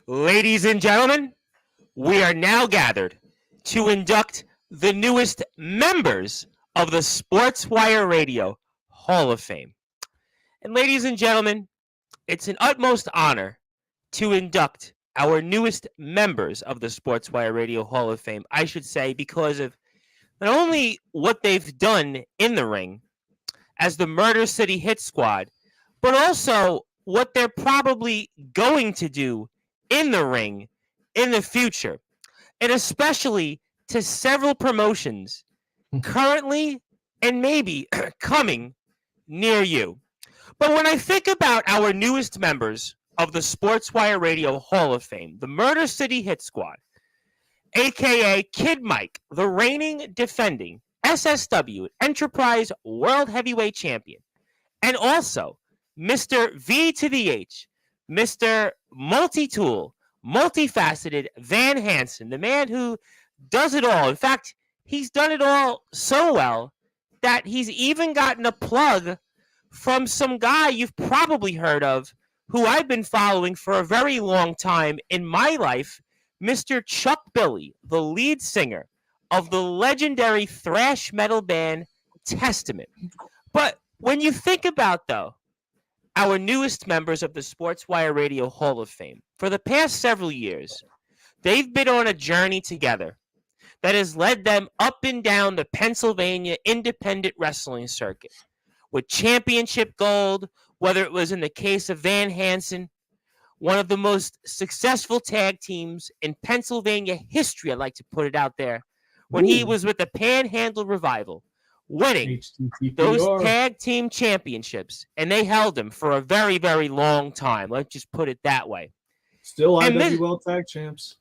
Ladies and gentlemen, we are now gathered to induct the newest members of the Sportswire Radio Hall of Fame. And ladies and gentlemen, it's an utmost honor to induct our newest members of the Sportswire Radio Hall of Fame, I should say, because of not only what they've done in the ring as the Murder City Hit Squad, but also what they're probably going to do in the ring in the future, and especially to several promotions currently and maybe coming near you. But when I think about our newest members of the Sportswire Radio Hall of Fame, the Murder City Hit Squad, aka Kid Mike, the reigning defending SSW Enterprise World Heavyweight Champion, and also Mr. V to the H, Mr. Multi-Tool, multifaceted Van Hansen, the man who does it all. In fact, he's done it all so well that he's even gotten a plug from some guy you've probably heard of who I've been following for a very long time in my life, Mr. Chuck Billy, the lead singer of the legendary thrash metal band Testament. But when you think about, though, our newest members of the Sportswire Radio Hall of Fame, for the past several years, they've been on a journey together that has led them up and down the Pennsylvania independent wrestling circuit with championship gold, whether it was in the case of Van Hansen, one of the most successful tag teams in Pennsylvania history, I'd like to put it out there, when he was with the Panhandle Revival, winning those tag team championships, and they held them for a very, very long time. Let's just put it that way. Still IWL tag champs.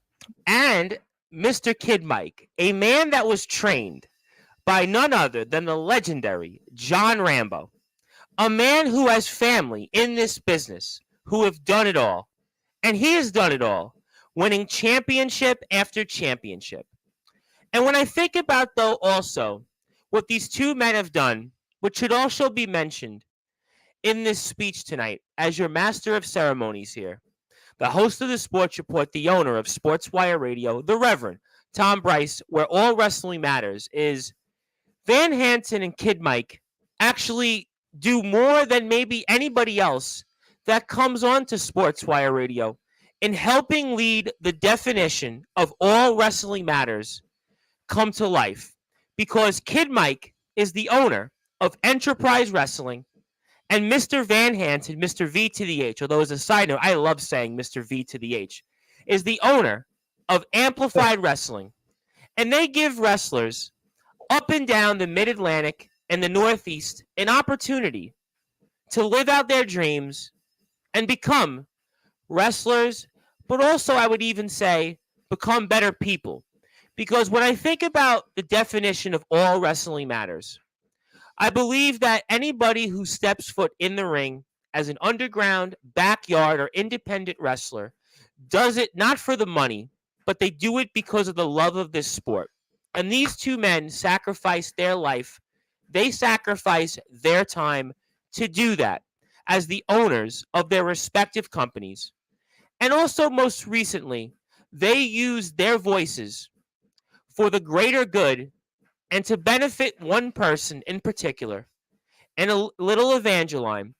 And Mr. Kid Mike, a man that was trained by none other than the legendary John Rambo, a man who has family in this business who have done it all. And he has done it all, winning championship after championship. And when I think about, though, also what these two men have done, which should also be mentioned in this speech tonight as your master of ceremonies here, the host of the Sports Report, the owner of Sportswire Radio, the Reverend Tom Bryce, where all wrestling matters, is Van Hansen and Kid Mike actually do more than maybe anybody else that comes on to Sportswire Radio in helping lead the definition of all wrestling matters come to life. Because Kid Mike is the owner of Enterprise Wrestling, and Mr. Van Hansen, Mr. V to the H, although as a side note, I love saying Mr. V to the H, is the owner of Amplified Wrestling. And they give wrestlers up and down the Mid-Atlantic and the Northeast an opportunity to live out their dreams and become wrestlers, but also, I would even say, become better people. Because when I think about the definition of all wrestling matters, I believe that anybody who steps foot in the ring as an underground, backyard, or independent wrestler does it not for the money, but they do it because of the love of this sport. And these two men sacrificed their life. They sacrifice their time to do that as the owners of their respective companies. And also, most recently, they used their voices for the greater good and to benefit one person in particular, and a little Evangeline,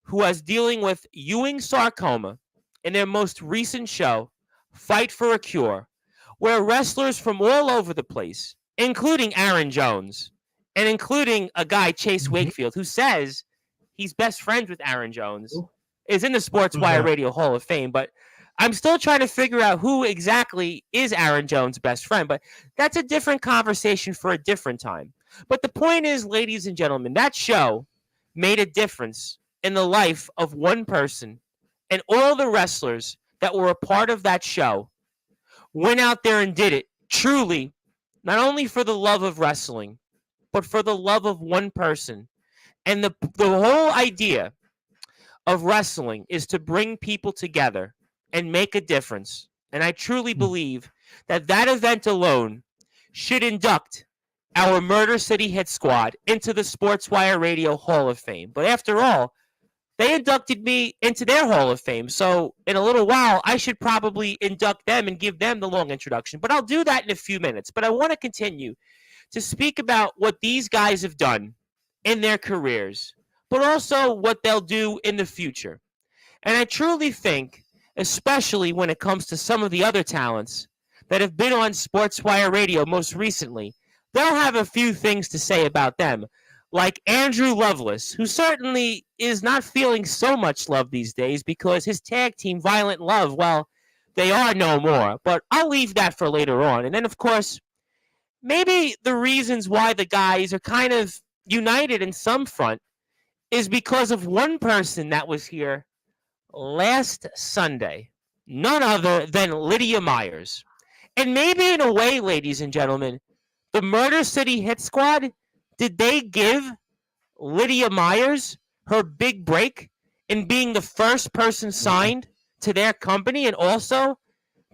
who was dealing with Ewing sarcoma in their most recent show, Fight for a Cure, where wrestlers from all over the place, including Aaron Jones, and including a guy, Chase Wakefield, who says he's best friends with Aaron Jones, is in the Sportswire Radio Hall of Fame, but I'm still trying to figure out who exactly is Aaron Jones' best friend, but that's a different conversation for a different time. But the point is, ladies and gentlemen, that show made a difference in the life of one person, and all the wrestlers that were a part of that show went out there and did it truly, not only for the love of wrestling, but for the love of one person. And the whole idea of wrestling is to bring people together and make a difference. And I truly believe that that event alone should induct our Murder City Hit Squad into the Sportswire Radio Hall of Fame. But after all, they inducted me into their Hall of Fame. So in a little while, I should probably induct them and give them the long introduction. But I'll do that in a few minutes. But I want to continue to speak about what these guys have done in their careers, but also what they'll do in the future. And I truly think, especially when it comes to some of the other talents that have been on Sportswire Radio most recently, they'll have a few things to say about them. Like Andrew Lovelace, who certainly is not feeling so much love these days because his tag team, Violent Love, well, they are no more. But I'll leave that for later on. And then, of course, maybe the reasons why the guys are kind of united in some front is because of one person that was here last Sunday, none other than Lydia Myers. And maybe in a way, ladies and gentlemen, the Murder City Hit Squad, did they give Lydia Myers her big break in being the first person signed to their company and also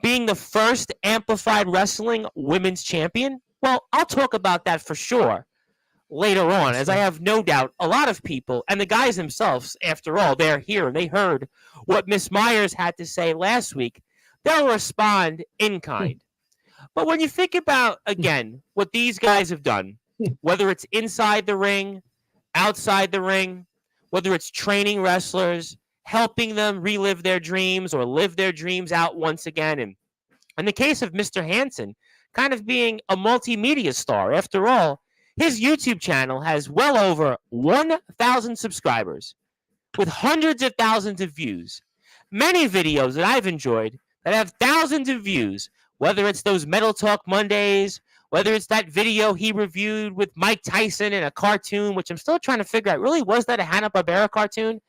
being the first Amplified Wrestling Women's Champion? Well, I'll talk about that for sure later on, as I have no doubt a lot of people, and the guys themselves, after all, they're here and they heard what Miss Myers had to say last week. They'll respond in kind. But when you think about, again, what these guys have done, whether it's inside the ring, outside the ring, whether it's training wrestlers, helping them relive their dreams or live their dreams out once again, and in the case of Mr. Hansen, kind of being a multimedia star. After all, his YouTube channel has well over 1,000 subscribers with hundreds of thousands of views. Many videos that I've enjoyed that have thousands of views, whether it's those Metal Talk Mondays, whether it's that video he reviewed with Mike Tyson in a cartoon, which I'm still trying to figure out, really, was that a Hanna-Barbera cartoon?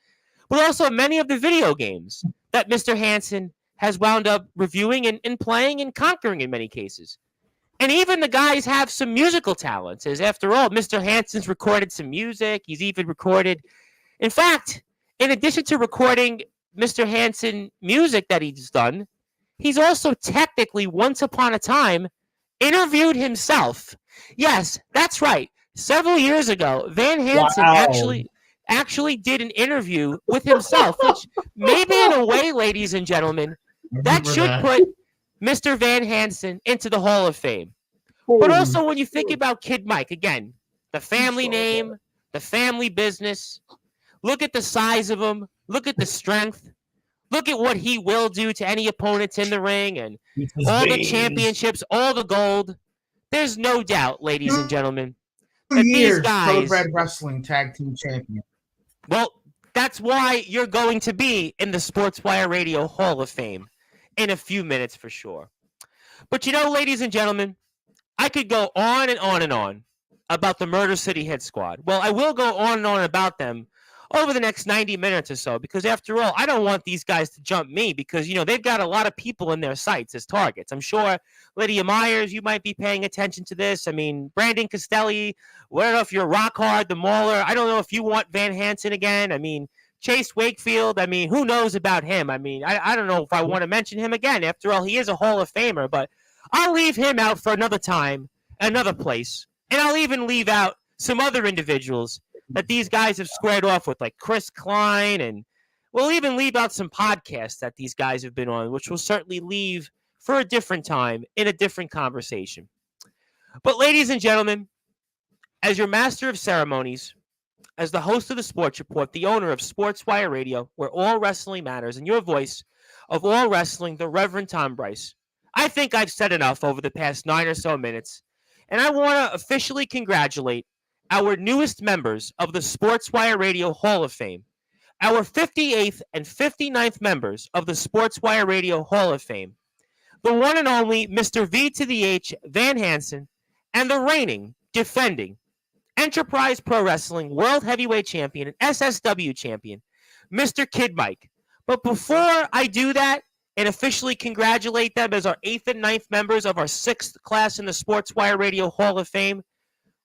But also many of the video games that Mr. Hansen has wound up reviewing and playing and conquering in many cases. And even the guys have some musical talents, as after all, Mr. Hansen's recorded some music. He's even recorded, in fact, in addition to recording Mr. Hansen music that he's done, he's also technically, once upon a time, interviewed himself. Yes, that's right. Several years ago, Van Hansen actually did an interview with himself, which maybe in a way, ladies and gentlemen, that should put Mr. Van Hansen into the Hall of Fame. But also when you think about Kid Mike, again, the family name, the family business, look at the size of him, look at the strength, look at what he will do to any opponents in the ring, and all the championships, all the gold. There's no doubt, ladies and gentlemen, that these guys, Thoroughbred Wrestling Tag Team Champion. Well, that's why you're going to be in the Sportswire Radio Hall of Fame in a few minutes for sure. But you know, ladies and gentlemen, I could go on and on and on about the Murder City Hit Squad. Well, I will go on and on about them over the next 90 minutes or so, because after all, I don't want these guys to jump me because, you know, they've got a lot of people in their sights as targets. I'm sure Lydia Myers, you might be paying attention to this. I mean, Brandon Castelli, I don't know if you're Rock Hard, the Mauler. I don't know if you want Van Hansen again. I mean, Chase Wakefield, I mean, who knows about him? I mean, I don't know if I want to mention him again. After all, he is a Hall of Famer, but I'll leave him out for another time, another place. And I'll even leave out some other individuals that these guys have squared off with, like Chris Klein, and we'll even leave out some podcasts that these guys have been on, which we'll certainly leave for a different time in a different conversation. But ladies and gentlemen, as your master of ceremonies, as the host of the Sports Report, the owner of Sportswire Radio, where all wrestling matters, and your voice of all wrestling, the Reverend Tom Bryce, I think I've said enough over the past 9 or so minutes, and I want to officially congratulate our newest members of the Sportswire Radio Hall of Fame, our 58th and 59th members of the Sportswire Radio Hall of Fame, the one and only Mr. V to the H Van Hansen, and the reigning, defending, Enterprise Pro Wrestling World Heavyweight Champion and SSW Champion, Mr. Kid Mike. But before I do that and officially congratulate them as our 8th and 9th members of our 6th class in the Sportswire Radio Hall of Fame,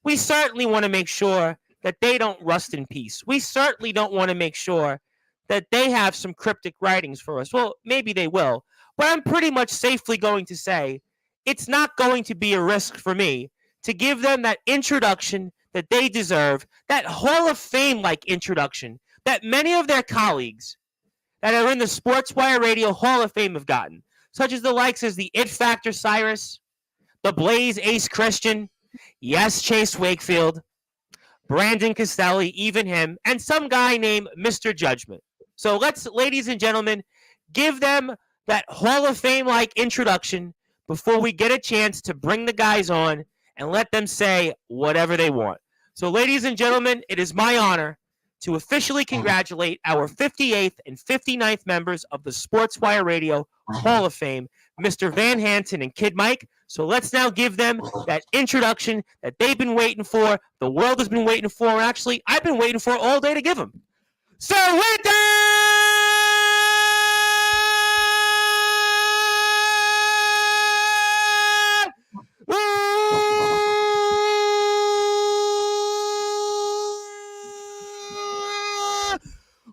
we certainly want to make sure that they don't rust in peace. We certainly don't want to make sure that they have some cryptic writings for us. Well, maybe they will, but I'm pretty much safely going to say it's not going to be a risk for me to give them that introduction that they deserve, that Hall of Fame-like introduction that many of their colleagues that are in the Sportswire Radio Hall of Fame have gotten, such as the likes as the It Factor Cyrus, the Blaze Ace Christian, yes, Chase Wakefield, Brandon Costelli, even him, and some guy named Mr. Judgment. So let's, ladies and gentlemen, give them that Hall of Fame-like introduction before we get a chance to bring the guys on and let them say whatever they want. So, ladies and gentlemen, it is my honor to officially congratulate our 58th and 59th members of the Sportswire Radio Hall of Fame, Mr. Van Hansen and Kid Mike. So let's now give them that introduction that they've been waiting for, the world has been waiting for, and actually, I've been waiting for all day to give them. So with that,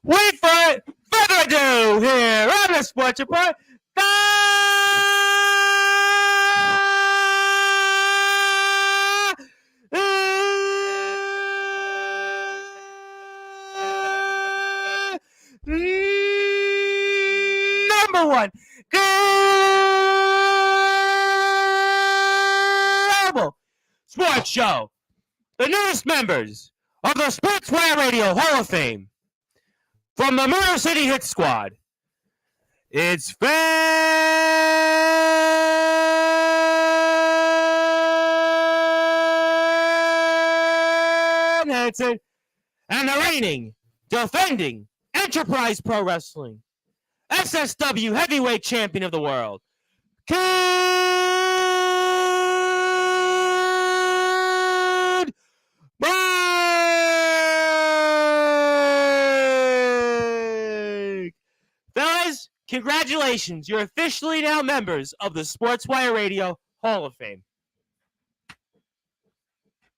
wait for it, further ado here on the Sports Report. Number one, global sports show, the newest members of the Sportswire Radio Hall of Fame. From the Motor City Hit Squad, it's Van Hansen and the reigning, defending Enterprise Pro Wrestling, SSW Heavyweight Champion of the World, Kid Mike! Fellas, congratulations. You're officially now members of the Sportswire Radio Hall of Fame.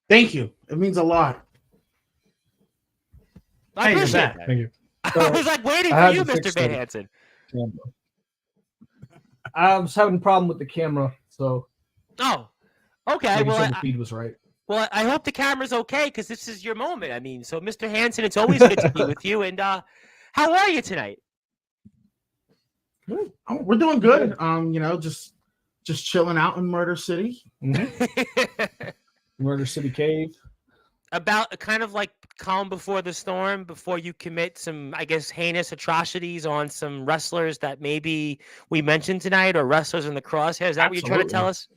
Thank you. It means a lot. I appreciate that. Thank you. I was like waiting for you, Mr. Van Hansen. I was having a problem with the camera, so. Oh, okay. Making Well, sure the feed was right. Well, I hope the camera's okay because this is your moment. I mean, so Mr. Hansen, it's always good to be with you. And how are you tonight? Good. Oh, we're doing good. Just chilling out in Murder City. Mm-hmm. Murder City Cave. About kind of like calm before the storm, before you commit some, I guess, heinous atrocities on some wrestlers that maybe we mentioned tonight, or wrestlers in the crosshairs. Is that what you're trying to tell us?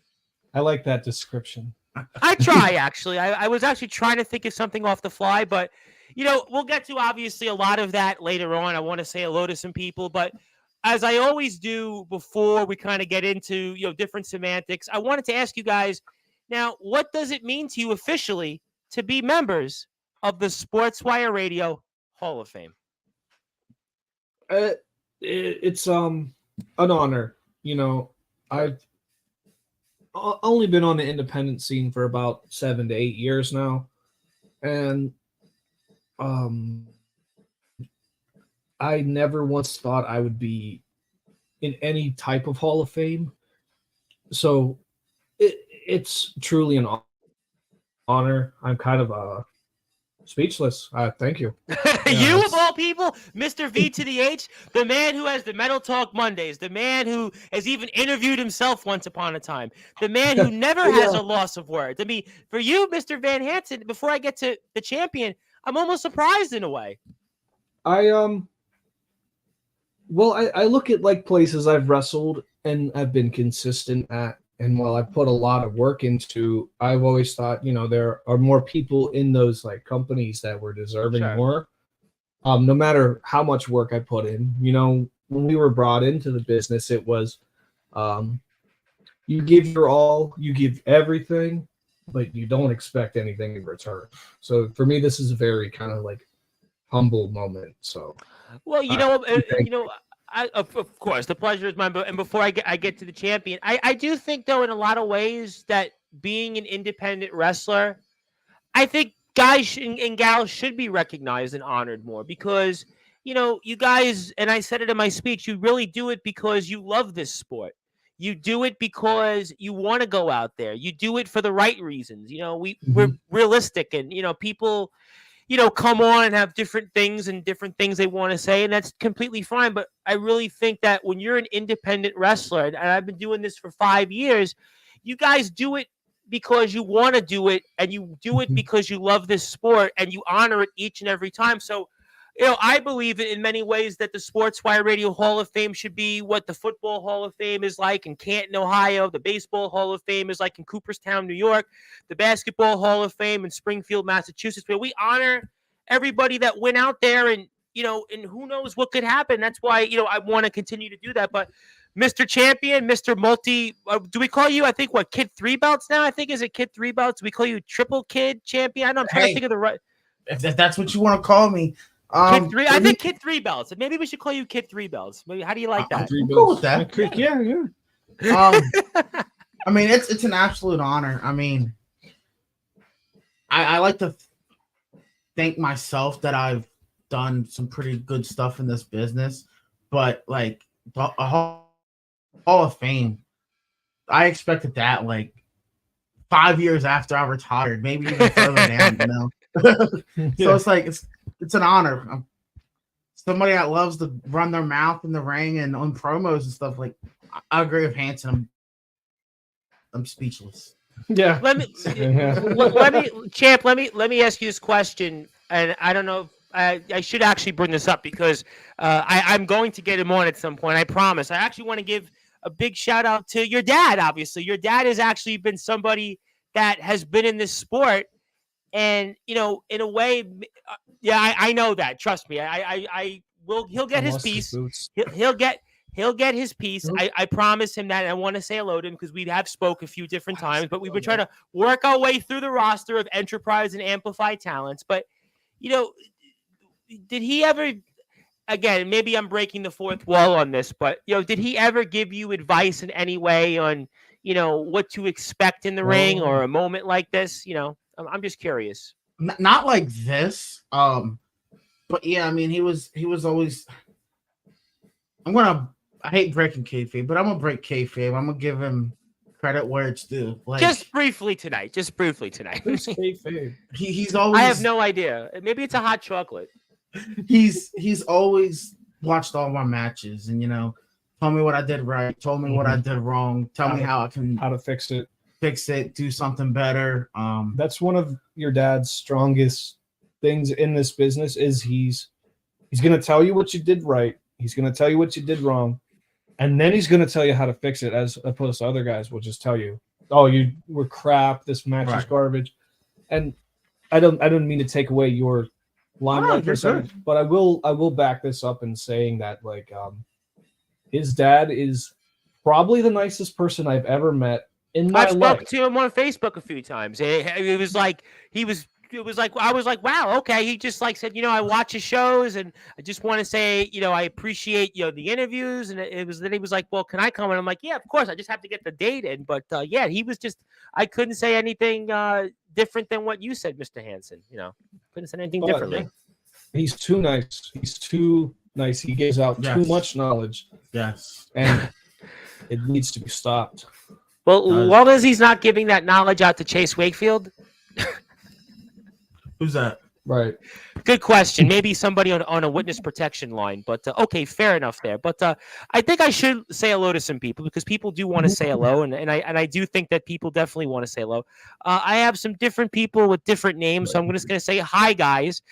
I like that description. I try, actually. I was actually trying to think of something off the fly, but, we'll get to, obviously, a lot of that later on. I want to say hello to some people, but as I always do before we kind of get into, different semantics, I wanted to ask you guys, now, what does it mean to you officially to be members of the Sportswire Radio Hall of Fame? It's an honor. I've only been on the independent scene for about 7 to 8 years now, and I never once thought I would be in any type of Hall of Fame. So it's truly an honor. I'm kind of speechless. Thank you. You of all people, Mr. V to the H, the man who has the Metal Talk Mondays, the man who has even interviewed himself once upon a time, the man who never has a loss of words. I mean, for you, Mr. Van Hansen, before I get to the champion, I'm almost surprised in a way. I look at like places I've wrestled and I've been consistent at. And while I put a lot of work into, I've always thought, there are more people in those like companies that were deserving more. No matter how much work I put in, when we were brought into the business, it was, you give your all, you give everything, but you don't expect anything in return. So for me, this is a very kind of like humble moment. So, well, of course, the pleasure is mine. And before I get to the champion, I do think, though, in a lot of ways that being an independent wrestler, I think guys and gals should be recognized and honored more because, you guys, and I said it in my speech, you really do it because you love this sport. You do it because you want to go out there. You do it for the right reasons. We're realistic and, people come on and have different things they want to say, and that's completely fine. But I really think that when you're an independent wrestler, and I've been doing this for 5 years, you guys do it because you want to do it, and you do it because you love this sport, and you honor it each and every time. So, I believe in many ways that the Sportswire Radio Hall of Fame should be what the Football Hall of Fame is like in Canton, Ohio. The Baseball Hall of Fame is like in Cooperstown, New York. The Basketball Hall of Fame in Springfield, Massachusetts, where we honor everybody that went out there, and and who knows what could happen. That's why I want to continue to do that. But Mr. Champion, Mr. Multi, do we call you? I think Kid 3 belts now? I think is it Kid 3 belts? We call you Triple Kid Champion. I know I'm trying to think of the right. If that's what you want to call me. Kid 3. I think Kid 3 belts. Maybe we should call you Kid 3 belts. Maybe. How do you like that? I'm cool with that. Yeah. I mean, it's an absolute honor. I mean, I like to thank myself that I've done some pretty good stuff in this business, but like a Hall of Fame, I expected that like 5 years after I retired, maybe even further down. So it's like it's an honor. I'm somebody that loves to run their mouth in the ring and on promos and stuff. Like I agree with Hanson. I'm speechless. Yeah. Let me ask you this question, and I don't know. I should actually bring this up because I'm going to get him on at some point. I promise. I actually want to give a big shout out to your dad. Obviously, your dad has actually been somebody that has been in this sport, and in a way, I know that. Trust me. I will. He'll get his piece. He'll get his piece. I promise him that. And I want to say hello to him because we have spoke a few different times, but we've been trying to work our way through the roster of Enterprise and Amplified talents. But, did he ever, again, maybe I'm breaking the fourth wall on this, but, did he ever give you advice in any way on, what to expect in the ring or a moment like this? I'm just curious. Not like this. But yeah, I mean, he was always, I hate breaking kayfabe, but I'm gonna break kayfabe. I'm gonna give him credit where it's due. Like just briefly tonight. He's always. I have no idea. Maybe it's a hot chocolate. He's always watched all my matches and told me what I did right, told me what I did wrong, tell me how to fix it, do something better. That's one of your dad's strongest things in this business is he's gonna tell you what you did right. He's gonna tell you what you did wrong. And then he's going to tell you how to fix it, as opposed to other guys will just tell you, "Oh, you were crap. This match is garbage." And I don't mean to take away your limelight for a second, but I will back this up in saying that his dad is probably the nicest person I've ever met in my life. I've spoken to him on Facebook a few times. It was like I was like, wow, okay. He just said, I watch his shows and I just want to say, I appreciate, the interviews. And then he was like, well, can I come? And I'm like, yeah, of course. I just have to get the date in. But yeah, he was I couldn't say anything different than what you said, Mr. Hanson. Couldn't say anything differently. He's too nice. He's too nice. He gives out too much knowledge. Yes. And it needs to be stopped. Well, as long as he's not giving that knowledge out to Chase Wakefield. Who's that? Right. Good question. Maybe somebody on a witness protection line. But okay, fair enough there. But I think I should say hello to some people because people do want to say hello, and I do think that people definitely want to say hello. I have some different people with different names, so I'm just going to say hi, guys.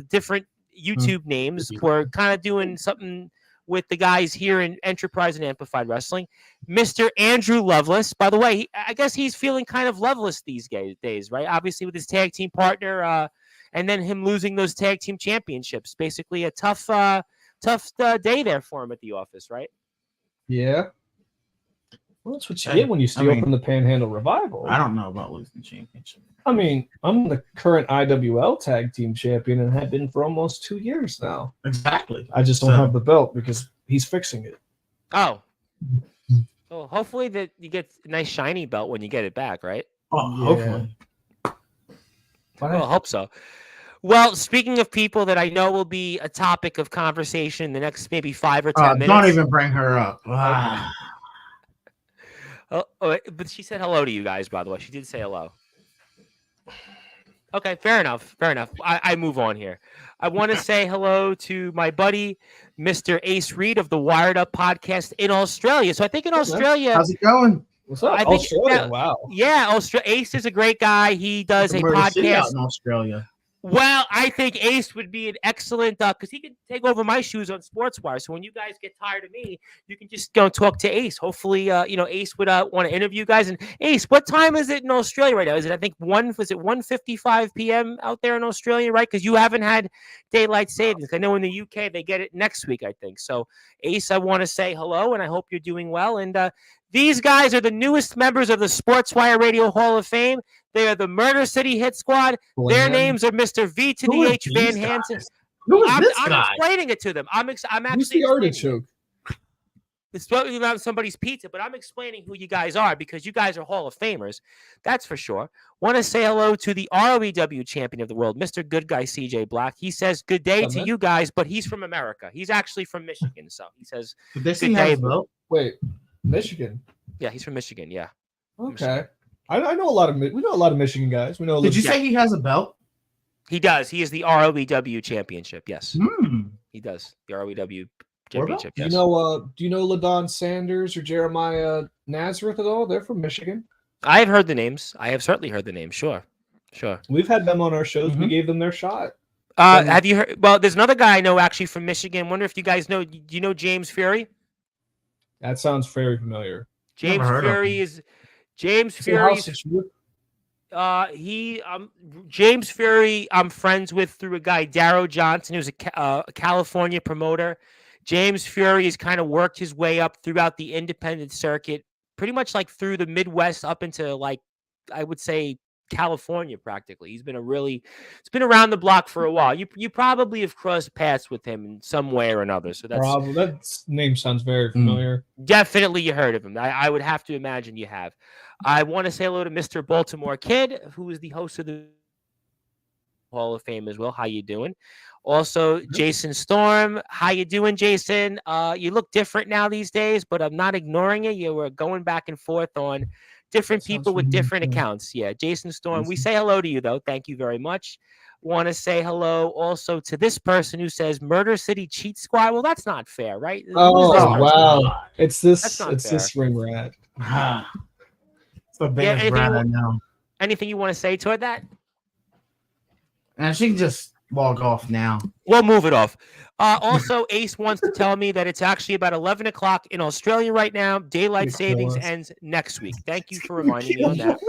Different YouTube names. We're kind of doing something with the guys here in Enterprise and Amplified Wrestling. Mr. Andrew Loveless, by the way, I guess he's feeling kind of loveless these days, right? Obviously with his tag team partner, and then him losing those tag team championships. Basically a tough day there for him at the office, right? Yeah. Well, that's what you get when you steal from the Panhandle Revival. I don't know about losing the championship. I mean, I'm the current IWL tag team champion and have been for almost 2 years now. Exactly. I just don't have the belt because he's fixing it. Oh. Well, hopefully that you get a nice shiny belt when you get it back, right? Oh, hopefully. Well, I hope so. Well, speaking of people that I know will be a topic of conversation in the next maybe 5 or 10 minutes. Don't even bring her up. But she said hello to you guys, by the way. She did say hello. Okay, fair enough. Fair enough. I move on here. I want to say hello to my buddy, Mr. Ace Reed of the Wired Up podcast in Australia. So I think in Australia, How's it going? What's up? I think Australia. that- Wow. yeah, Ace is a great guy. He does a Murder City out podcast. in Australia. Well, I think Ace would be an excellent because he could take over my shoes on Sportswire. So when you guys get tired of me, you can just go talk to Ace. Hopefully, Ace would want to interview you guys. And Ace, what time is it in Australia right now? Is it 1:55 p.m. out there in Australia, right? Because you haven't had daylight savings. I know in the UK they get it next week, I think. So Ace, I want to say hello, and I hope you're doing well. And these guys are the newest members of the Sportswire Radio Hall of Fame. They are the Murder City Hit Squad. Their names are Mr. V to the H Van Hansen. Who is I'm this guy? explaining it to them. I'm Who's actually the explaining artichoke? it's supposed to be about somebody's pizza, but I'm explaining who you guys are because you guys are Hall of Famers. That's for sure. Want to say hello to the ROEW champion of the world, Mr. Good Guy CJ Black. He says good day to you guys, but he's from America. He's actually from Michigan, so he says Did they good day. Wait, Michigan. Yeah, he's from Michigan. Yeah. Okay. I know a lot of we know a lot of Michigan guys. We know. Did you say he has a belt? He does. He is the ROEW championship. Yes, Hmm. he does. The ROEW championship. Do Yes. you know? Do you know LaDon Sanders or Jeremiah Nazareth at all? They're from Michigan. I have heard the names. I have certainly heard the names. Sure. We've had them on our shows. We gave them their shot. Have you heard? Well, there's another guy I know actually from Michigan. Wonder if you guys know. Do you know James Fury? That sounds very familiar. James Never heard of Fury him. is James Is it House Fury. of Shoot? James Fury. I'm friends with through a guy Darrow Johnson, who's a California promoter. James Fury has kind of worked his way up throughout the independent circuit, pretty much like through the Midwest up into like I would say California practically. It's been around the block for a while. You probably have crossed paths with him in some way or another. So that's Probably. That name sounds very familiar. definitely you heard of him. I would have to imagine you have. I want to say hello to Mr. Baltimore Kid, who is the host of the Hall of Fame as well. How you doing? Also, Jason Storm. How you doing, Jason? You look different now these days, but I'm not ignoring it. You were going back and forth on different people with different accounts. Yeah, Jason Storm. We say hello to you, though. Thank you very much. Want to say hello also to this person who says Murder City Cheat Squad. Well, that's not fair, right? Oh, Who's this person? wow. It's this. That's not It's fair. this ring rat. It's the biggest anything brand you- I know. Anything you want to say toward that? And she can just log off now. We'll move it off. Also, Ace wants to tell me that it's actually about 11 o'clock in Australia right now. Daylight You savings kill us. ends next week. Thank you for reminding me on that.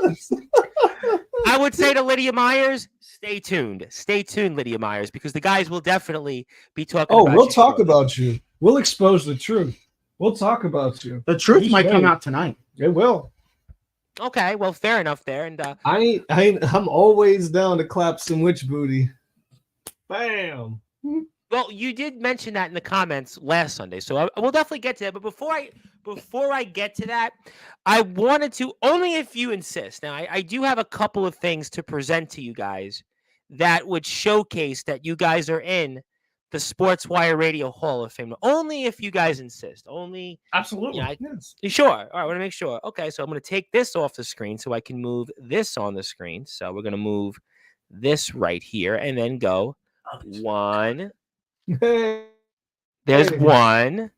I would say to Lydia Myers, stay tuned. Stay tuned, Lydia Myers, because the guys will definitely be talking Oh, about we'll you talk shortly. about you. We'll expose the truth. We'll talk about you. The truth You might come should. out tonight. It will. Okay, well, fair enough there. And I'm always down to clap some witch booty. Bam. well, you did mention that in the comments last Sunday, so we'll definitely get to that. But before I get to that, I wanted to, only if you insist. Now, I do have a couple of things to present to you guys that would showcase that you guys are in the Sportswire Radio Hall of Fame. Only if you guys insist. Only. Absolutely. Yeah, Yes. You sure? All right, I want to make sure. Okay, so I'm going to take this off the screen so I can move this on the screen. So we're going to move this right here and then go one. There's Hey. one,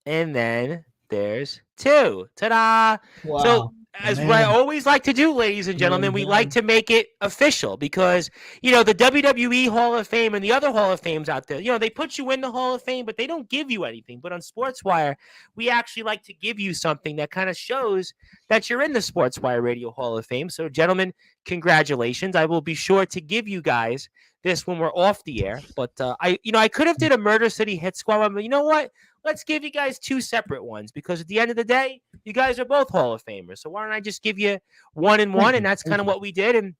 and then there's two. Ta-da! Wow. So, as what I Man. always like to do, ladies and gentlemen, we like to make it official because, the WWE Hall of Fame and the other Hall of Fames out there, they put you in the Hall of Fame, but they don't give you anything. But on Sportswire, we actually like to give you something that kind of shows that you're in the Sportswire Radio Hall of Fame. So, gentlemen, congratulations. I will be sure to give you guys this when we're off the air. But I could have did a Murder City Hit Squad one, but you know what? Let's give you guys two separate ones because at the end of the day, you guys are both Hall of Famers. So why don't I just give you one and one? And that's kind of what we did. And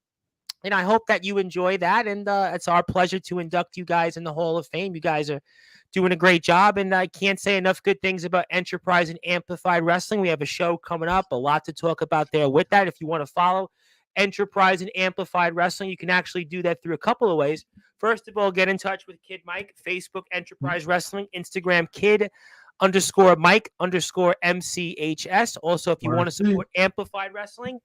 I hope that you enjoy that. And it's our pleasure to induct you guys in the Hall of Fame. You guys are doing a great job. And I can't say enough good things about Enterprise and Amplified Wrestling. We have a show coming up, a lot to talk about there with that. If you want to follow Enterprise and Amplified Wrestling, you can actually do that through a couple of ways. First of all, get in touch with Kid Mike, Facebook Enterprise Wrestling, Instagram Kid_Mike_MCHS. Also, if you want to support Amplified Wrestling,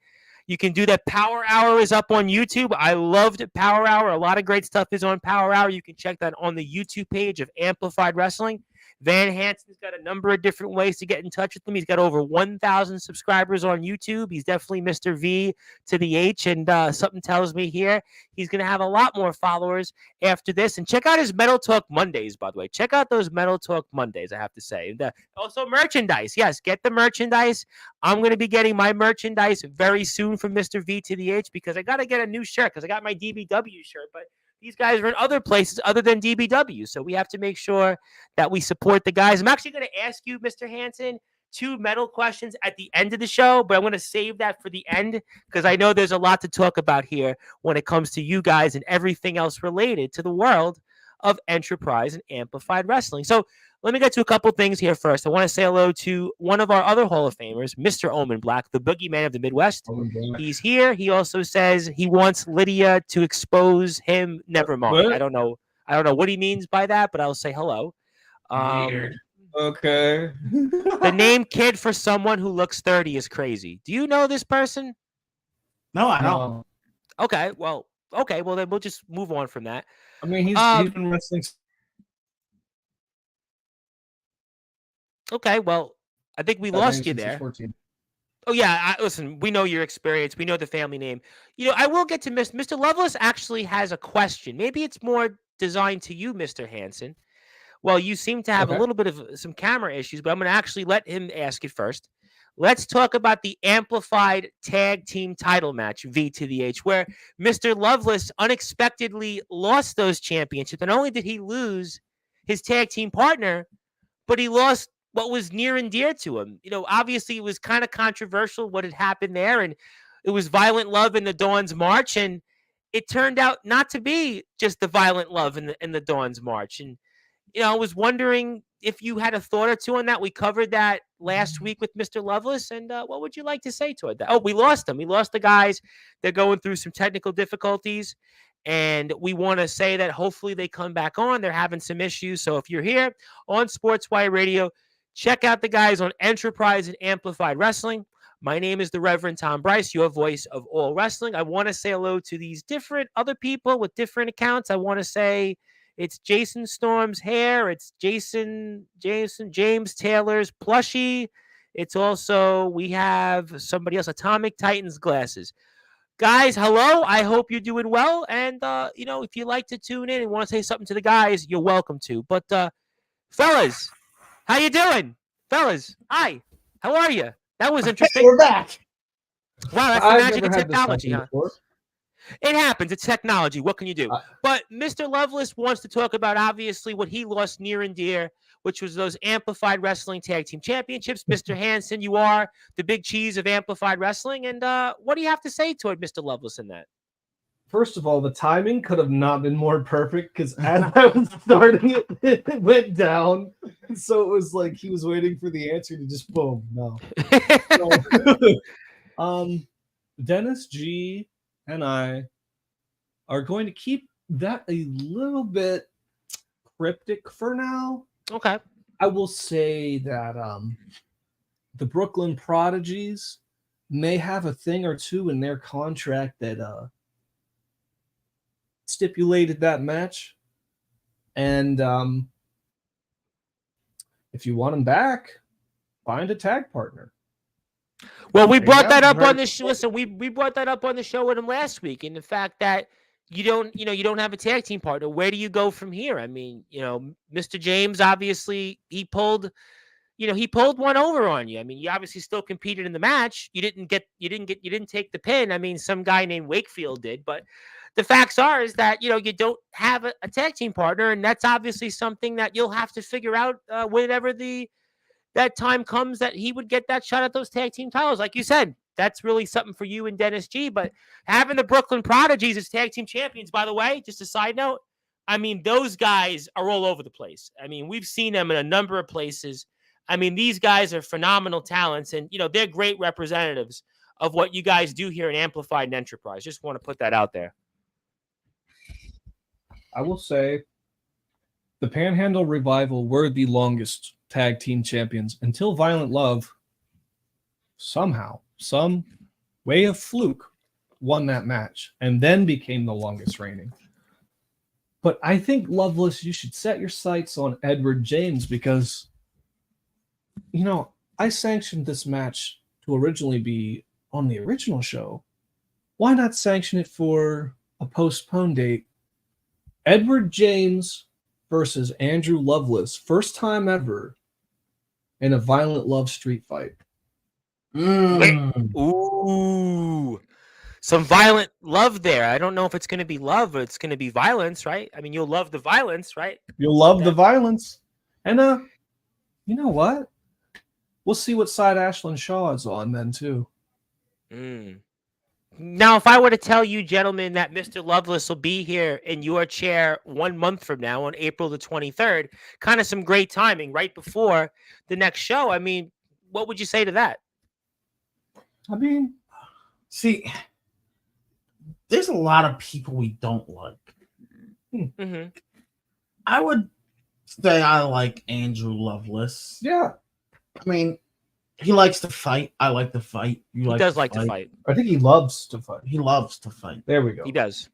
You can do that. Power Hour is up on YouTube. I loved Power Hour. A lot of great stuff is on Power Hour. You can check that on the YouTube page of Amplified Wrestling. Van Hansen's got a number of different ways to get in touch with him. He's got over 1,000 subscribers on YouTube. He's definitely Mr. V to the H, and something tells me here he's going to have a lot more followers after this. And check out his Metal Talk Mondays, by the way. Check out those Metal Talk Mondays, I have to say. And, also merchandise. Yes, get the merchandise. I'm going to be getting my merchandise very soon from Mr. V to the H because I got to get a new shirt because I got my DBW shirt, but these guys are in other places other than DBW. So we have to make sure that we support the guys. I'm actually going to ask you, Mr. Hansen, 2 metal questions at the end of the show, but I'm going to save that for the end because I know there's a lot to talk about here when it comes to you guys and everything else related to the world of Enterprise and Amplified Wrestling. So let me get to a couple things here first. I want to say hello to one of our other Hall of Famers, Mr. Omen Black, the boogeyman of the Midwest. He's here. He also says he wants Lydia to expose him. Never mind. What? I don't know what he means by that, but I'll say hello. Weird. Okay. The name Kid for someone who looks 30 is crazy. Do you know this person? No, I don't. Okay, well, then we'll just move on from that. I mean, he's been wrestling. Okay, well, I think we lost you there. Oh, yeah. Listen, we know your experience. We know the family name. I will get to Mr. Lovelace actually has a question. Maybe it's more designed to you, Mr. Hansen. Well, you seem to have a little bit of some camera issues, but I'm going to actually let him ask it first. Let's talk about the Amplified Tag Team title match, V to the H, where Mr. Lovelace unexpectedly lost those championships. Not only did he lose his tag team partner, but he lost what was near and dear to him. Obviously it was kind of controversial what had happened there, and it was violent love in the Dawn's March, and it turned out not to be just the violent love in the Dawn's March. And I was wondering if you had a thought or two on that. We covered that last week with Mr. Lovelace, and what would you like to say toward that? Oh, we lost them. We lost the guys. They're going through some technical difficulties, and we want to say that hopefully they come back on. They're having some issues. So if you're here on Sportswire Radio, check out the guys on Enterprise and Amplified Wrestling. My name is the Reverend Tom Bryce, your voice of all wrestling. I want to say hello to these different other people with different accounts. I want to say it's Jason Storm's hair. It's James Taylor's plushie. It's also, we have somebody else, Atomic Titans glasses. Guys, hello. I hope you're doing well. And, if you'd like to tune in and want to say something to the guys, you're welcome to. But, fellas, how you doing? Fellas, hi. How are you? That was interesting. We're back. Wow, that's the magic of technology, huh? It happens. It's technology. What can you do? But Mr. Lovelace wants to talk about, obviously, what he lost near and dear, which was those Amplified Wrestling Tag Team Championships. Mr. Hansen, you are the big cheese of Amplified Wrestling. And what do you have to say toward Mr. Lovelace in that? First of all, the timing could have not been more perfect because as I was starting it, it went down. So it was like he was waiting for the answer to just boom. No. Dennis G and I are going to keep that a little bit cryptic for now. Okay. I will say that the Brooklyn Prodigies may have a thing or two in their contract that stipulated that match, and if you want him back, find a tag partner. Well, we brought that up on the show. Listen, we brought that up on the show with him last week, and the fact that you don't have a tag team partner. Where do you go from here? I mean, Mr. James, obviously he pulled one over on you. I mean, you obviously still competed in the match. You didn't take the pin. I mean, some guy named Wakefield did, but the facts are is that you don't have a tag team partner, and that's obviously something that you'll have to figure out whenever that time comes that he would get that shot at those tag team titles. Like you said, that's really something for you and Dennis G. But having the Brooklyn Prodigies as tag team champions, by the way, just a side note, I mean, those guys are all over the place. I mean, we've seen them in a number of places. I mean, these guys are phenomenal talents, and they're great representatives of what you guys do here in Amplified and Enterprise. Just want to put that out there. I will say the Panhandle Revival were the longest tag team champions until Violent Love somehow, some way of fluke, won that match and then became the longest reigning. But I think, Loveless, you should set your sights on Edward James because, I sanctioned this match to originally be on the original show. Why not sanction it for a postponed date? Edward James versus Andrew Loveless, first time ever in a violent love street fight. Ooh. Some violent love there. I don't know if it's going to be love or it's going to be violence, right? I mean, you'll love the violence, right? You'll love the violence. And you know what? We'll see what side Ashlyn Shaw is on then too. Now, if I were to tell you, gentlemen, that Mr. Loveless will be here in your chair 1 month from now on April the 23rd, kind of some great timing right before the next show. I mean, what would you say to that? I mean, see, there's a lot of people we don't like. Mm-hmm. I would say I like Andrew Loveless. Yeah. I mean, he likes to fight. I like to fight. He does like to fight. I think he loves to fight. He loves to fight. There we go. He does.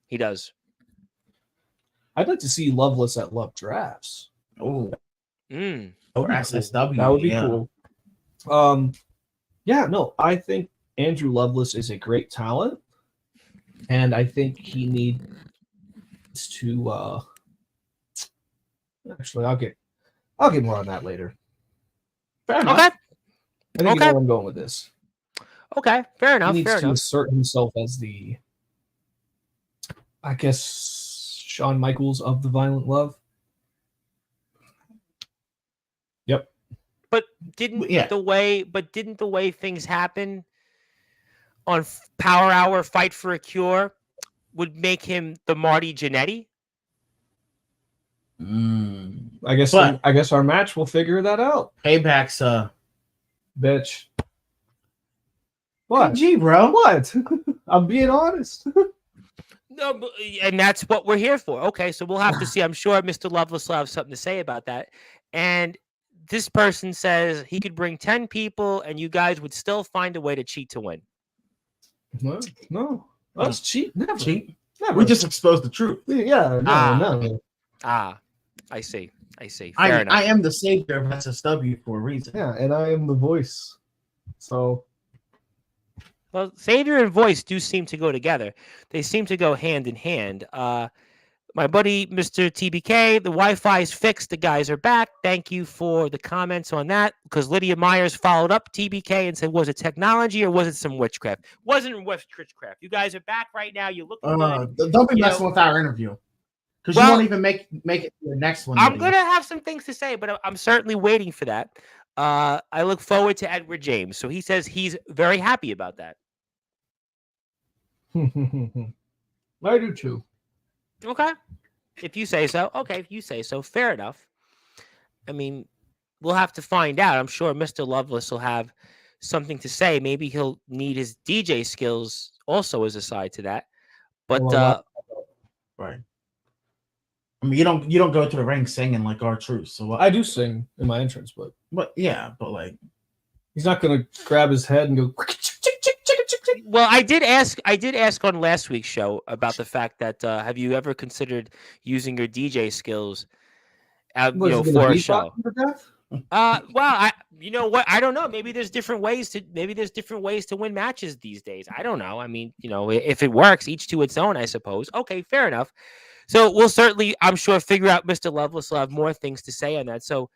I'd like to see Loveless at Love Drafts. Oh. Mm. Or SSW. Cool. That would be cool. I think Andrew Loveless is a great talent. And I think he needs to actually I'll get more on that later. Fair enough. Okay. I think you know where I'm going with this. Okay, fair enough. He needs to assert himself as the, I guess, Shawn Michaels of the violent love. Yep. But didn't the way things happen on Power Hour Fight for a Cure would make him the Marty Jannetty? I guess our match will figure that out. Payback's bitch. What? PG, bro. What? I'm being honest. No, and that's what we're here for. Okay, so we'll have to see. I'm sure Mr. Loveless will have something to say about that. And this person says he could bring 10 people and you guys would still find a way to cheat to win. No. Let's cheat. Never. Cheat. Never. We just exposed the truth. Yeah. No. I see. Fair enough. I am the savior of SSW for a reason. Yeah, and I am the voice. So. Well, savior and voice do seem to go together. They seem to go hand in hand. My buddy, Mr. TBK, the Wi-Fi is fixed. The guys are back. Thank you for the comments on that. Because Lydia Myers followed up TBK and said, was it technology or was it some witchcraft? Wasn't witchcraft. You guys are back right now. You're looking good. Don't be messing with our interview. Because you won't even make it to the next one. I'm going to have some things to say, but I'm certainly waiting for that. I look forward to Edward James. So he says he's very happy about that. I do too. Okay. If you say so. Okay, if you say so. Fair enough. I mean, we'll have to find out. I'm sure Mr. Loveless will have something to say. Maybe he'll need his DJ skills also as a side to that. But right. I mean, you don't go to the ring singing like R-Truth. So I do sing in my entrance, but like he's not gonna grab his head and go. Well, I did ask on last week's show about the fact that have you ever considered using your DJ skills for a show? Well, you know what? I don't know. Maybe there's different ways to win matches these days. I don't know. I mean, if it works, each to its own, I suppose. Okay, fair enough. So we'll certainly, I'm sure, figure out. Mr. Loveless will have more things to say on that. So,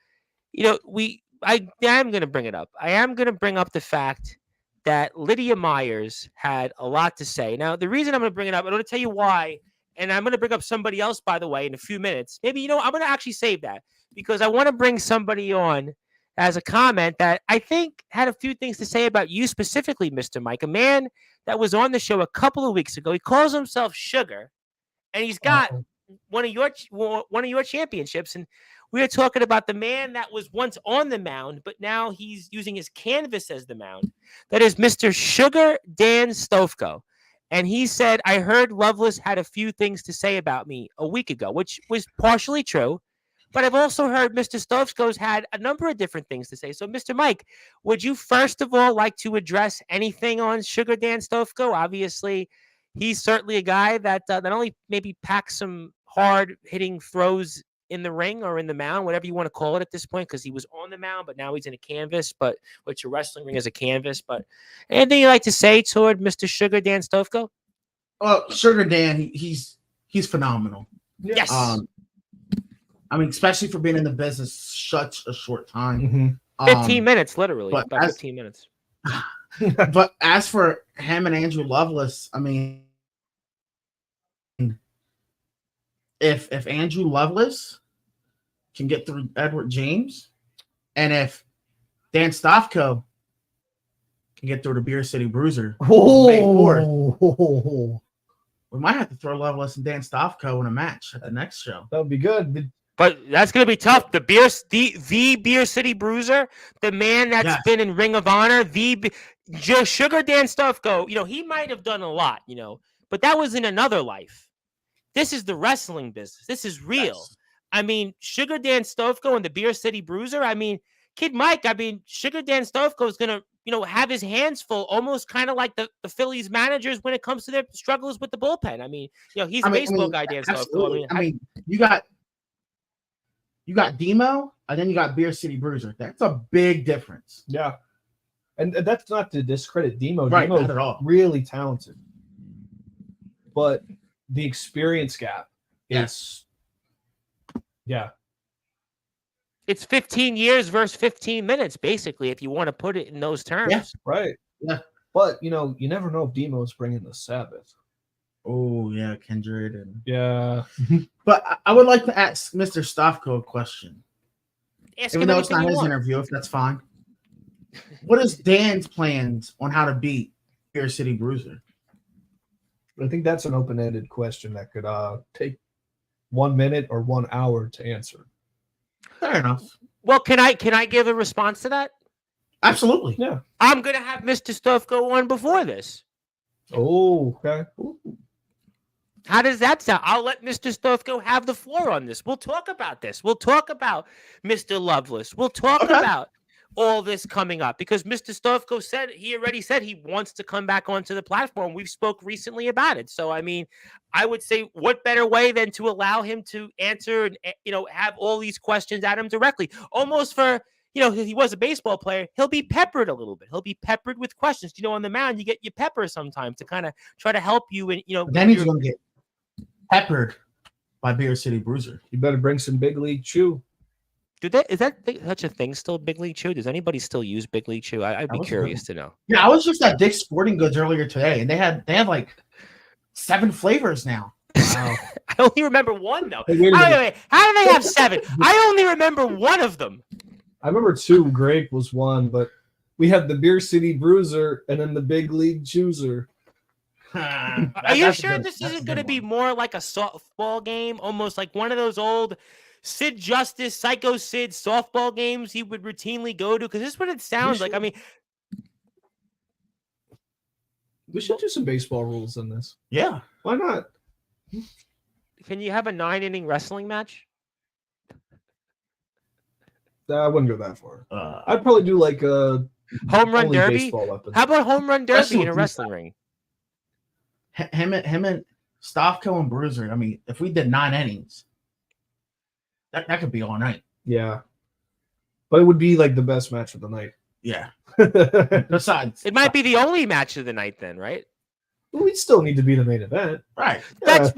I am going to bring it up. I am going to bring up the fact that Lydia Myers had a lot to say. Now, the reason I'm going to bring it up, I'm going to tell you why, and I'm going to bring up somebody else, by the way, in a few minutes. Maybe, I'm going to actually save that because I want to bring somebody on as a comment that I think had a few things to say about you specifically, Mr. Mike, a man that was on the show a couple of weeks ago. He calls himself Sugar, and he's got one of your championships, and we are talking about the man that was once on the mound, but now he's using his canvas as the mound. That is Mr. Sugar Dan Stofko. And he said, I heard Loveless had a few things to say about me a week ago, which was partially true. But I've also heard Mr. Stovsko's had a number of different things to say. So, Mr. Mike, would you first of all like to address anything on Sugar Dan Stovko? Obviously, he's certainly a guy that not only maybe packs some hard hitting throws in the ring or in the mound, whatever you want to call it at this point, because he was on the mound, but now he's in a canvas, but which your wrestling ring is a canvas. But anything you like to say toward Mr. Sugar Dan Stovko? Sugar Dan, he's phenomenal. Yes. I mean, especially for being in the business such a short time. 15 minutes, literally. But About 15 minutes. But as for him and Andrew Lovelace, I mean, if Andrew Lovelace can get through Edward James, and if Dan Stovko can get through the Beer City Bruiser, May 4th, we might have to throw Lovelace and Dan Stovko in a match at the next show. That would be good. But that's going to be tough. The Beer City Bruiser, the man that's been in Ring of Honor, just Sugar Dan Stovko, he might have done a lot, but that was in another life. This is the wrestling business. This is real. Yes. I mean, Sugar Dan Stovko and the Beer City Bruiser. I mean, Kid Mike, Sugar Dan Stovko is going to, have his hands full, almost kind of like the Phillies managers when it comes to their struggles with the bullpen. I mean, he's a baseball guy, Dan Stovko. I mean, you got Demo, and then you got Beer City Bruiser. That's a big difference. Yeah. And that's not to discredit Demo. Right, Demo's not at all. Really talented. But the experience gap is, It's 15 years versus 15 minutes, basically, if you want to put it in those terms. Yeah, right. Yeah. But, you never know if Demo's bringing the Sabbath. Oh, yeah, Kindred. Yeah. But I would like to ask Mr. Stovko a question. Even though it's not his interview, if that's fine. What is Dan's plans on how to beat Beer City Bruiser? I think that's an open-ended question that could take 1 minute or 1 hour to answer. Fair enough. Well, can I give a response to that? Absolutely. Yeah. I'm going to have Mr. Stovko on before this. Oh, okay. Ooh. How does that sound? I'll let Mr. Stovko have the floor on this. We'll talk about this. We'll talk about Mr. Lovelace. We'll talk about all this coming up because Mr. Stovko already said he wants to come back onto the platform. We've spoke recently about it. So, I mean, I would say what better way than to allow him to answer and, have all these questions at him directly. Almost for, he was a baseball player. He'll be peppered a little bit. He'll be peppered with questions. On the mound, you get your pepper sometimes to kind of try to help you. And, then he's going to get peppered by Beer City Bruiser. You better bring some Big League Chew. Is that such a thing still, Big League Chew? Does anybody still use Big League Chew? I'd be curious to know. Yeah, I was just at Dick's Sporting Goods earlier today, and they have like 7 flavors now. Wow. I only remember one, though. Hey, wait. How do they have 7? I only remember one of them. I remember 2. Grape was one, but we have the Beer City Bruiser and then the Big League Chooser. Are you sure this isn't going to be more like a softball game? Almost like one of those old Sid Justice, Psycho Sid softball games he would routinely go to? Because this is what it sounds like. I mean, we should do some baseball rules in this. Yeah. Why not? Can you have a 9-inning wrestling match? I wouldn't go that far. I'd probably do like a home run derby. How about home run derby in a wrestling ring? Him and Stovko and Bruiser. I mean, if we did 9 innings, that could be all night. Yeah, but it would be like the best match of the night. Yeah. Besides, it might be the only match of the night then, right? We'd still need to be the main event, right? That's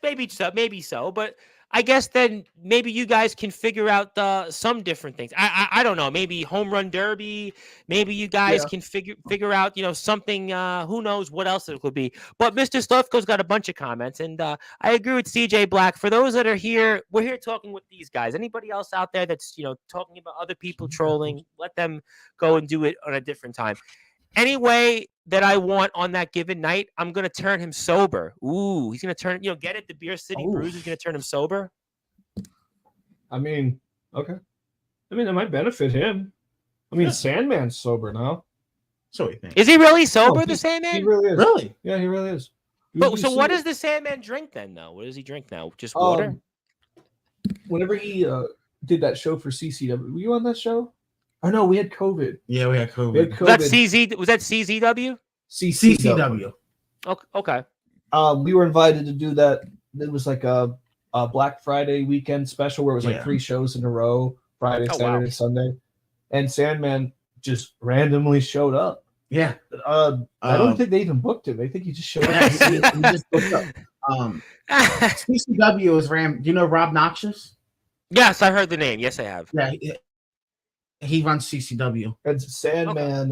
maybe so, but I guess then maybe you guys can figure out some different things. I don't know. Maybe home run derby. Maybe you guys can figure out something. Who knows what else it could be. But Mr. Stovko's got a bunch of comments, and I agree with CJ Black. For those that are here, we're here talking with these guys. Anybody else out there that's talking about other people trolling, let them go and do it on a different time. Any way that I want on that given night, I'm going to turn him sober. Ooh, he's going to turn, get it? The Beer City Bruiser is going to turn him sober? I mean, okay. I mean, it might benefit him. I mean, Sandman's sober now. So he thinks. Is he really sober, the Sandman? He really is. Really? Yeah, he really is. But, so what does the Sandman drink then, though? What does he drink now? Just water? whenever he did that show for CCW, were you on that show? Oh no, we had COVID. Yeah, we had COVID. Was that CZ? Was that CZW? CCW. Okay. We were invited to do that. It was like a Black Friday weekend special where it was like 3 shows in a row, Friday, Saturday, Sunday, and Sandman just randomly showed up. Yeah. I don't think they even booked him. I think he just showed up. He just booked up. CCW is Ram. Do you know Rob Noxious? Yes, I heard the name. Yes, I have. Yeah, he runs CCW. And Sandman,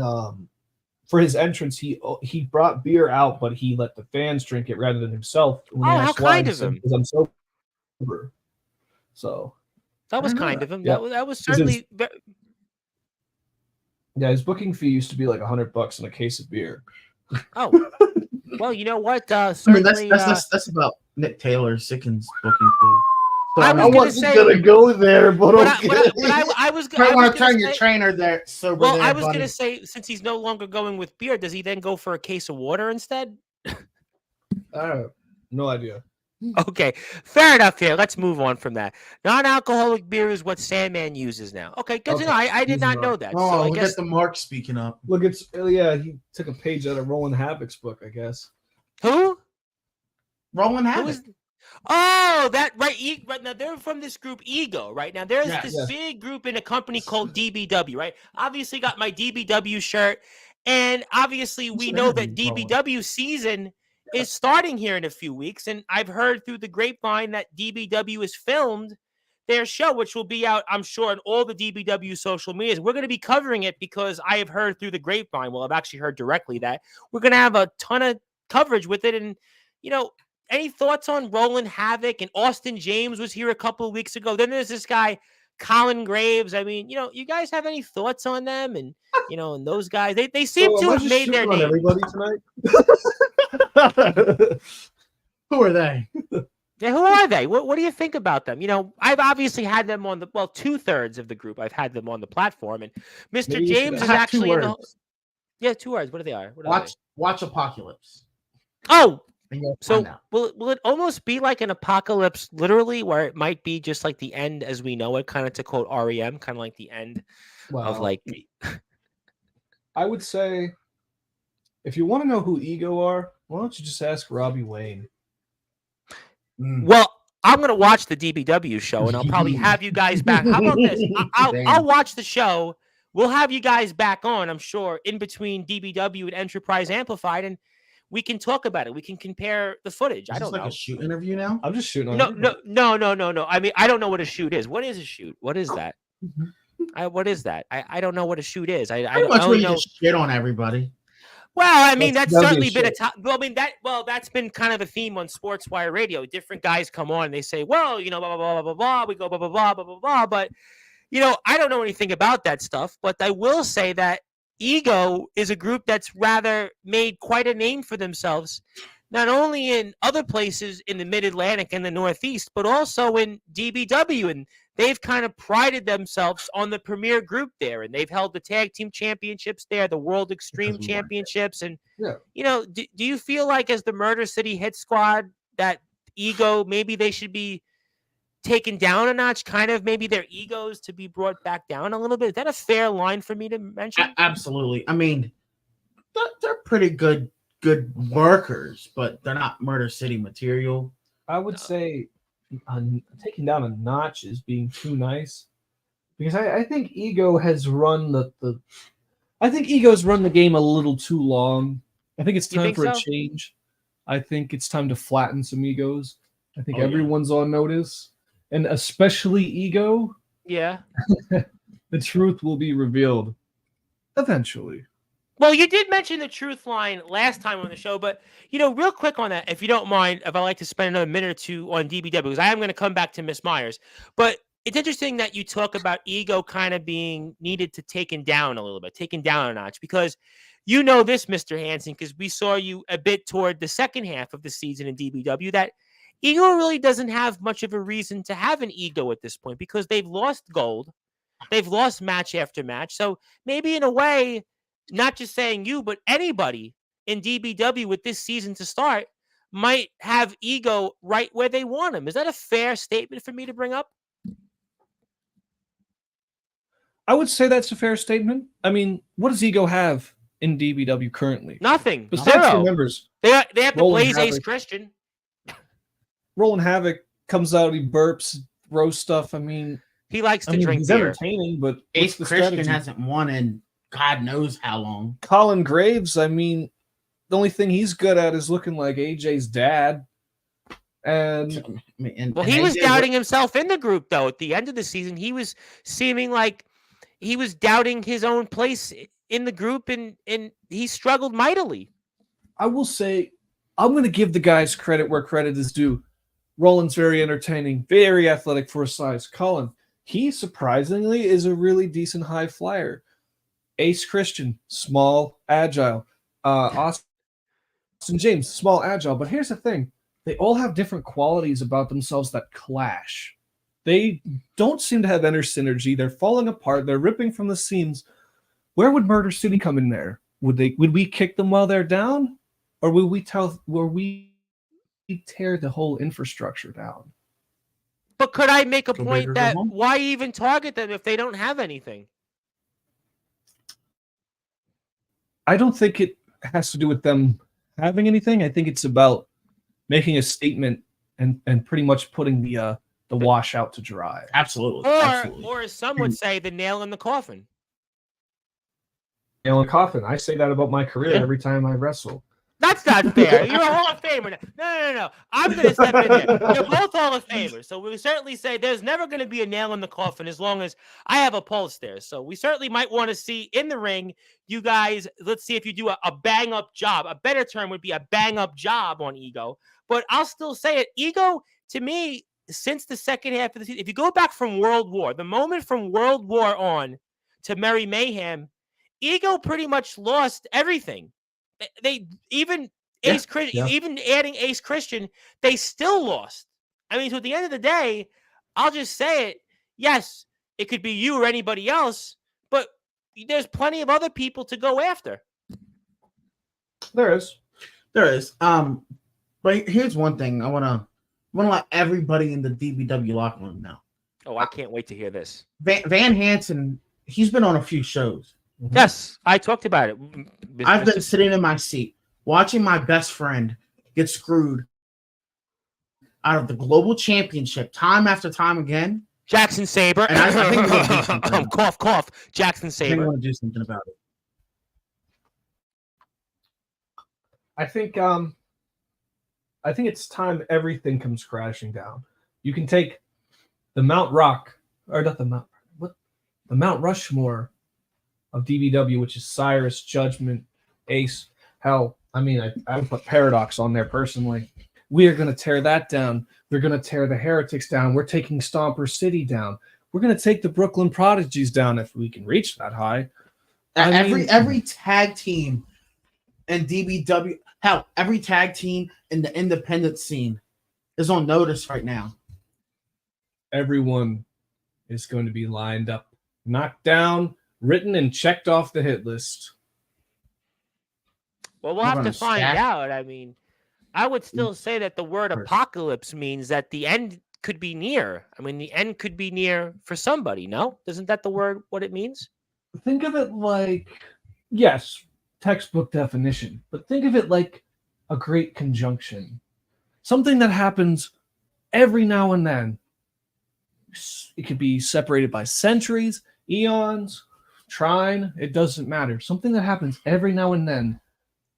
for his entrance, he brought beer out, but he let the fans drink it rather than himself. How kind of him! Because I'm sober. So that was kind of him. Yeah. That was certainly. Yeah, his booking fee used to be like $100 and a case of beer. Oh, well, you know what? I mean, that's about Nick Taylor Sickens' booking fee. So, I wasn't gonna go there, but okay. I was I want to turn your trainer there sober. Well, there, I was buddy. gonna say, since he's no longer going with beer, does he then go for a case of water instead? No idea. Okay, fair enough. Here, let's move on from that. Non-alcoholic beer is what Sandman uses now. Okay, good to know. I did not know that. Oh, so I look guess at the Mark speaking up. Look, he took a page out of Roland Havoc's book, I guess. Who? Roland Havoc. Oh, that right. Right now, they're from this group Ego. Right now, there's this big group in a company called DBW. Right. Obviously, got my DBW shirt, and obviously, we know that DBW season is starting here in a few weeks. And I've heard through the grapevine that DBW has filmed their show, which will be out, I'm sure, on all the DBW social medias. We're going to be covering it because I have heard through the grapevine. Well, I've actually heard directly that we're going to have a ton of coverage with it, and any thoughts on Roland Havoc? And Austin James was here a couple of weeks ago. Then there's this guy, Colin Graves. I mean, you guys have any thoughts on them? And, and those guys, they seem to have made their name. Everybody tonight? Who are they? Yeah, who are they? What do you think about them? I've obviously had them on 2/3 of the group. I've had them on the platform. And Mr. James is actually in the... Yeah, 2 words. What are they? Watch Apocalypse. Oh, so will it almost be like an apocalypse, literally, where it might be just like the end as we know it, kind of to quote REM, kind of like the end of like. I would say, if you want to know who Ego are, why don't you just ask Robbie Wayne? Well, I'm gonna watch the DBW show, and I'll probably have you guys back. How about this? I'll watch the show. We'll have you guys back on, I'm sure, in between DBW and Enterprise Amplified, and we can talk about it. We can compare the footage. I don't know. Like a shoot interview now? I'm just shooting on No. I mean, I don't know what a shoot is. What is a shoot? What is that? What is that? I don't know what a shoot is. I don't know. Just shit on everybody. Well, I mean, that's certainly been a top. Well, I mean, that's been kind of a theme on Sportswire Radio. Different guys come on and they say, well, blah, blah, blah, blah, blah. We go, blah, blah, blah, blah, blah, blah. But, I don't know anything about that stuff. But I will say that Ego is a group that's rather made quite a name for themselves, not only in other places in the Mid-Atlantic and the Northeast, but also in DBW. And they've kind of prided themselves on the premier group there. And they've held the tag team championships there, the World Extreme Championships. And, do you feel like as the Murder City Hit Squad that Ego, maybe they should be taken down a notch, kind of maybe their egos to be brought back down a little bit? Is that a fair line for me to mention? Absolutely. I mean, they're pretty good workers, but they're not Murder City material. I would say taking down a notch is being too nice, because I think Ego has run I think Ego's run the game a little too long. I think it's time for a change. I think it's time to flatten some egos. I think everyone's on notice. And especially Ego. Yeah. The truth will be revealed eventually. Well, you did mention the truth line last time on the show, but, real quick on that, if you don't mind, if I like to spend another minute or two on DBW, because I am going to come back to Miss Myers. But it's interesting that you talk about Ego kind of being needed to taken down a little bit, taken down a notch, because this, Mr. Hansen, because we saw you a bit toward the second half of the season in DBW, that Ego really doesn't have much of a reason to have an ego at this point, because they've lost gold. They've lost match after match. So maybe in a way, not just saying you, but anybody in DBW with this season to start might have Ego right where they want him. Is that a fair statement for me to bring up? I would say that's a fair statement. I mean, what does Ego have in DBW currently? Nothing. Besides Zero. the members. They have to Roland blaze Ace Havoc. Christian. Roland Havoc comes out, he burps, roast stuff. I mean, He likes to drink he's beer. entertaining, but Ace what's the Christian strategy? hasn't won in God knows how long. Colin Graves, I mean, the only thing he's good at is looking like AJ's dad. And he was doubting himself in the group, though. At the end of the season, he was seeming like he was doubting his own place in the group, and he struggled mightily. I will say, I'm going to give the guys credit where credit is due. Roland's very entertaining, very athletic for his size. Colin, he surprisingly is a really decent high flyer. Ace Christian, small, agile. Austin James, small, agile. But here's the thing. They all have different qualities about themselves that clash. They don't seem to have inner synergy. They're falling apart. They're ripping from the seams. Where would Murder City come in there? Would we kick them while they're down? Or would we tear the whole infrastructure down? But could I make a point that why even target them if they don't have anything? I don't think it has to do with them having anything. I think it's about making a statement and pretty much putting the wash out to dry. Absolutely. Or as some would say, the nail in the coffin. Nail in the coffin. I say that about my career every time I wrestle. That's not fair. You're a Hall of Famer. No. I'm going to step in there. You're both Hall of Famers. So we certainly say there's never going to be a nail in the coffin as long as I have a pulse there. So we certainly might want to see in the ring, you guys, let's see if you do a bang-up job. A better term would be a bang-up job on Ego. But I'll still say it. Ego, to me, since the second half of the season, if you go back from World War, the moment from World War on to Merry Mayhem, Ego pretty much lost everything. They even Ace Christian, even adding Ace Christian, they still lost. I mean, so at the end of the day, I'll just say it. Yes, it could be you or anybody else, but there's plenty of other people to go after. There is. But here's one thing I want to let everybody in the DBW locker room know. Oh, I can't wait to hear this. Van Hansen, he's been on a few shows. Yes, I talked about it. I've been sitting in my seat watching my best friend get screwed out of the global championship time after time again. Jackson Sabre. And I think we're going to do something. Cough. Jackson I think Sabre. we want to do something about it. I think it's time everything comes crashing down. You can take the Mount Rushmore of DBW, which is Cyrus, Judgment, Ace. Hell, I mean, I would put Paradox on there personally. We are going to tear that down. We're going to tear the Heretics down. We're taking Stomper City down. We're going to take the Brooklyn Prodigies down if we can reach that high. Every tag team in DBW, hell, every tag team in the independent scene is on notice right now. Everyone is going to be lined up, knocked down, written and checked off the hit list. Well, we'll have to find out. I mean, I would still say that the word apocalypse means that the end could be near. I mean, the end could be near for somebody, no? Isn't that the word, what it means? Think of it like, yes, textbook definition, but think of it like a great conjunction. Something that happens every now and then. It could be separated by centuries, eons, trine, it doesn't matter. Something that happens every now and then.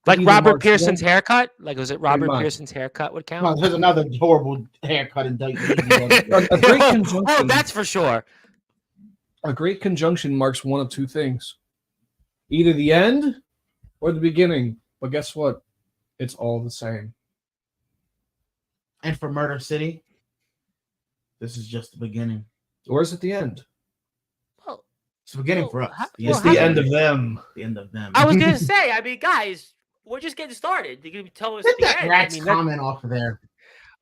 Like Robert Pearson's haircut? Like, was it Robert Pearson's haircut would count? No, there's another horrible haircut in WWE. A great conjunction. Oh, that's for sure. A great conjunction marks one of two things. Either the end or the beginning. But guess what? It's all the same. And for Murder City, this is just the beginning. Or is it the end? Well, it's the beginning for us. It's the end of them. The end of them. I was going to say, I mean, guys, we're just getting started. You can tell us Get the that end. rat's comment off of there.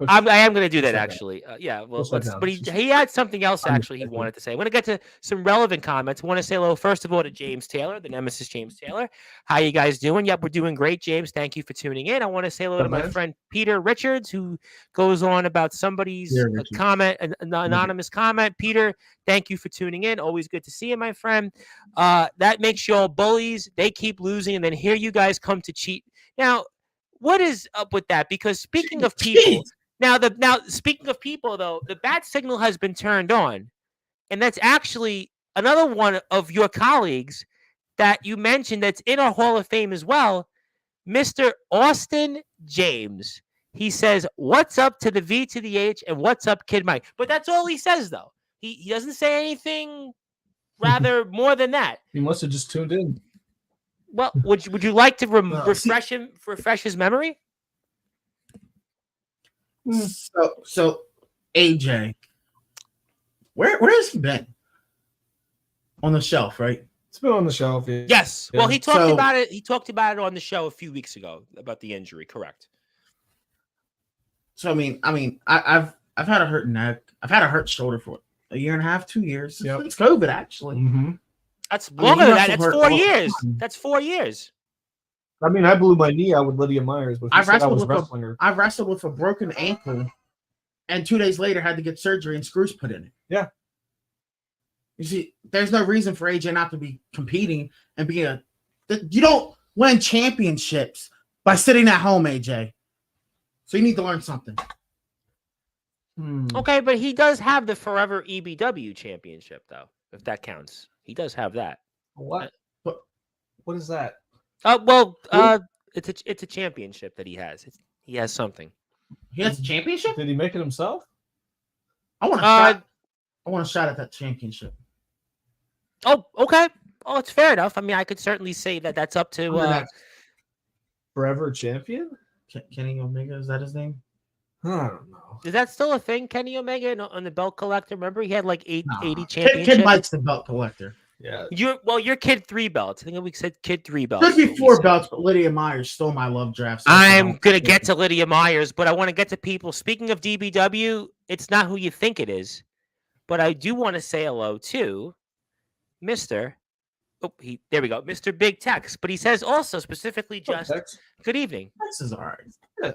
I am going to do that that actually. Yeah, well, Push that let's. down. But he had something else I'm actually he mistaken. wanted to say. I'm going to get to some relevant comments. I want to say hello first of all to James Taylor, the Nemesis James Taylor. How you guys doing? Yep, we're doing great, James. Thank you for tuning in. I want to say hello to my man. friend Peter Richards, who goes on about somebody's Peter Richards. comment, an anonymous comment. Peter, thank you for tuning in. Always good to see you, my friend. That makes you all bullies. They keep losing, and then here you guys come to cheat. Now, what is up with that? Because speaking of people. Now speaking of people though, the bat signal has been turned on, and that's actually another one of your colleagues that you mentioned that's in our Hall of Fame as well, Mr. Austin James. He says, "What's up to the V to the H and what's up, Kid Mike?" But that's all he says though. He doesn't say anything rather more than that. He must have just tuned in. Well, would you like to refresh his memory? So AJ, where has he been? On the shelf, right? It's been on the shelf. Yeah. Yes. Well, he talked So- about it. He talked about it on the show a few weeks ago about the injury. Correct. So I mean, I've had a hurt neck. I've had a hurt shoulder for a year and a half, 2 years. Yep. It's COVID actually. Mm-hmm. That's I mean, longer he than must that. have That's hurt 4 all the years. time. That's 4 years. I mean, I blew my knee out with Lydia Myers, but I he said I wrestled was with wrestling her. I wrestled with a broken ankle, and 2 days later had to get surgery and screws put in it. Yeah. You see, there's no reason for AJ not to be competing and be a. You don't win championships by sitting at home, AJ. So you need to learn something. Okay, but he does have the Forever EBW championship, though, if that counts. He does have that. What? What is that? It's a championship that he has. He has something. He has a championship. Did he make it himself? I want a shot. I want a shot at that championship. Oh, okay. Oh, it's fair enough. I mean, I could certainly say that that's up to. Forever champion? Kenny Omega, is that his name? I don't know. Is that still a thing, Kenny Omega, on the belt collector? Remember, he had like 80 Kid championships. Mike's the belt collector. Yeah. You're Kid 3 belts. I think we said Kid 3 belts. Could be 4 belts, but Lydia Myers stole my love draft. So I'm gonna get to Lydia Myers, but I want to get to people. Speaking of DBW, it's not who you think it is, but I do want to say hello to Mr. Oh, there we go, Mr. Big Tex. But he says also specifically just good evening. This is all right. Yeah.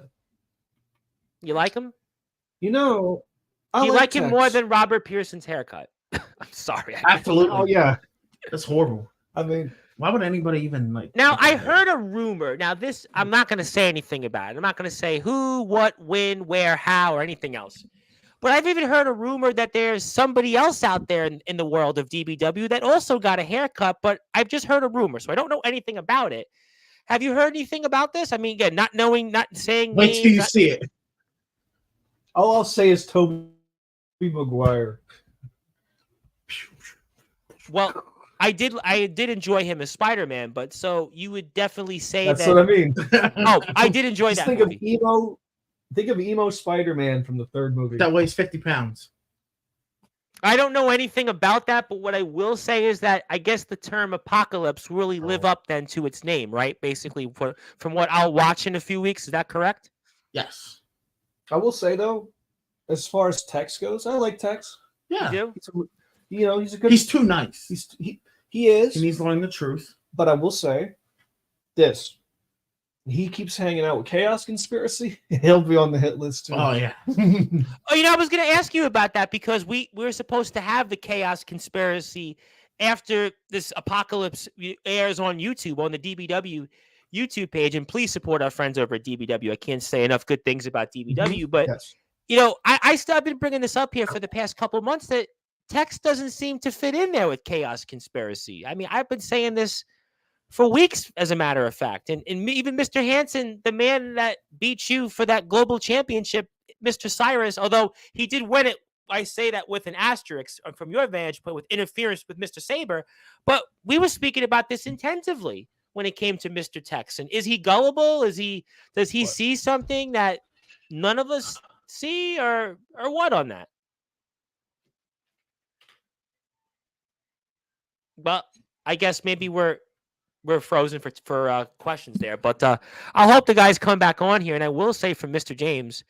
You like him? You know, You like him Tex. more than Robert Pearson's haircut. I'm sorry. Absolutely. Oh yeah. That's horrible. I mean, why would anybody even like? Now, I heard a rumor. Now, this, I'm not going to say anything about it. I'm not going to say who, what, when, where, how, or anything else. But I've even heard a rumor that there's somebody else out there in the world of DBW that also got a haircut, but I've just heard a rumor, so I don't know anything about it. Have you heard anything about this? I mean, again, not knowing, not saying. Wait till you see it. all I'll say is Tobey Maguire. Well, I did enjoy him as Spider-Man, but so you would definitely say That's that. what I mean. Oh, I did enjoy Just that think movie. of emo Spider-Man from the third movie. That weighs 50 pounds. I don't know anything about that, but what I will say is that I guess the term apocalypse really live up then to its name, right? Basically, from what I'll watch in a few weeks. Is that correct? Yes. I will say though, as far as Tex goes, I like Tex. Yeah. You do? He's a good. He's too nice. He is. He needs to learn the truth. But I will say this. He keeps hanging out with Chaos Conspiracy. He'll be on the hit list too. Oh yeah. Oh, I was going to ask you about that because we were supposed to have the Chaos Conspiracy after this apocalypse airs on YouTube, on the DBW YouTube page. And please support our friends over at DBW. I can't say enough good things about DBW. But, Yes. I still have been bringing this up here for the past couple of months that Tex doesn't seem to fit in there with Chaos Conspiracy. I mean, I've been saying this for weeks, as a matter of fact. And even Mr. Hansen, the man that beat you for that global championship, Mr. Cyrus, although he did win it, I say that with an asterisk from your vantage point, with interference with Mr. Saber. But we were speaking about this intensively when it came to Mr. Tex. And is he gullible? Does he see something that none of us see, or what on that? But I guess maybe we're frozen for questions there, but I'll hope the guys come back on here. And I will say from Mr. James,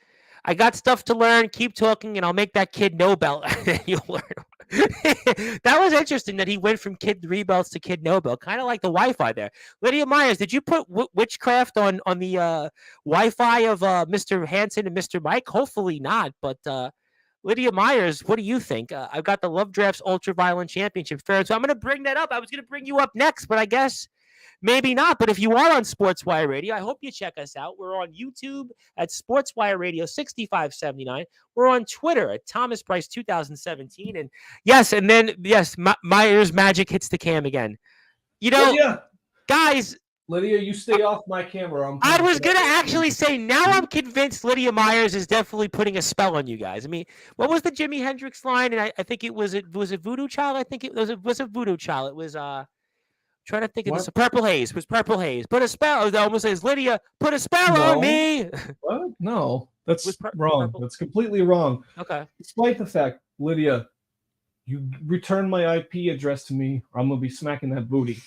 I got stuff to learn. Keep talking, and I'll make that kid no belt. You'll learn. That was interesting that he went from kid 3 belts to kid no belt. Kind of like the Wi-Fi there. Lydia Myers, did you put witchcraft on the Wi-Fi of Mr. Hansen and Mr. Mike? Hopefully not. But Lydia Myers, what do you think? I've got the Love Drafts Ultra Violent Championship fair, so I'm going to bring that up. I was going to bring you up next, but I guess maybe not. But if you are on Sportswire Radio, I hope you check us out. We're on YouTube at Sportswire Radio 6579. We're on Twitter at Thomas Price 2017. And yes, Myers Magic hits the cam again. You know, Lydia, guys. Lydia, you stay off my camera. I was going to actually say, now I'm convinced Lydia Myers is definitely putting a spell on you guys. I mean, what was the Jimi Hendrix line? And I think it was Voodoo Child? I think it was a Voodoo Child. It was trying to think of this. Purple Haze. It was Purple Haze. Put a spell. It almost says, Lydia, put a spell on me. What? No, that's wrong. Purple? That's completely wrong. Okay. Despite the fact, Lydia, you return my IP address to me, or I'm going to be smacking that booty.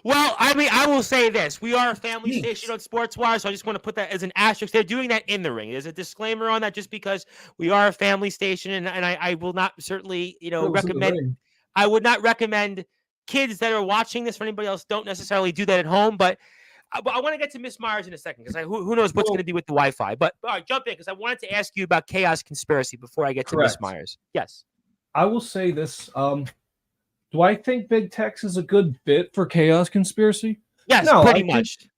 Well, I mean, I will say this. We are a family station on Sportswire, so I just want to put that as an asterisk. They're doing that in the ring. There's a disclaimer on that just because we are a family station, and I will not certainly, recommend. I would not recommend kids that are watching this, for anybody else, don't necessarily do that at home. But I want to get to Miss Myers in a second because who knows what's going to be with the Wi-Fi. But all right, jump in because I wanted to ask you about Chaos Conspiracy before I get to Miss Myers. Yes. I will say this. Do I think Big Tex is a good fit for Chaos Conspiracy? Yes, no, pretty much.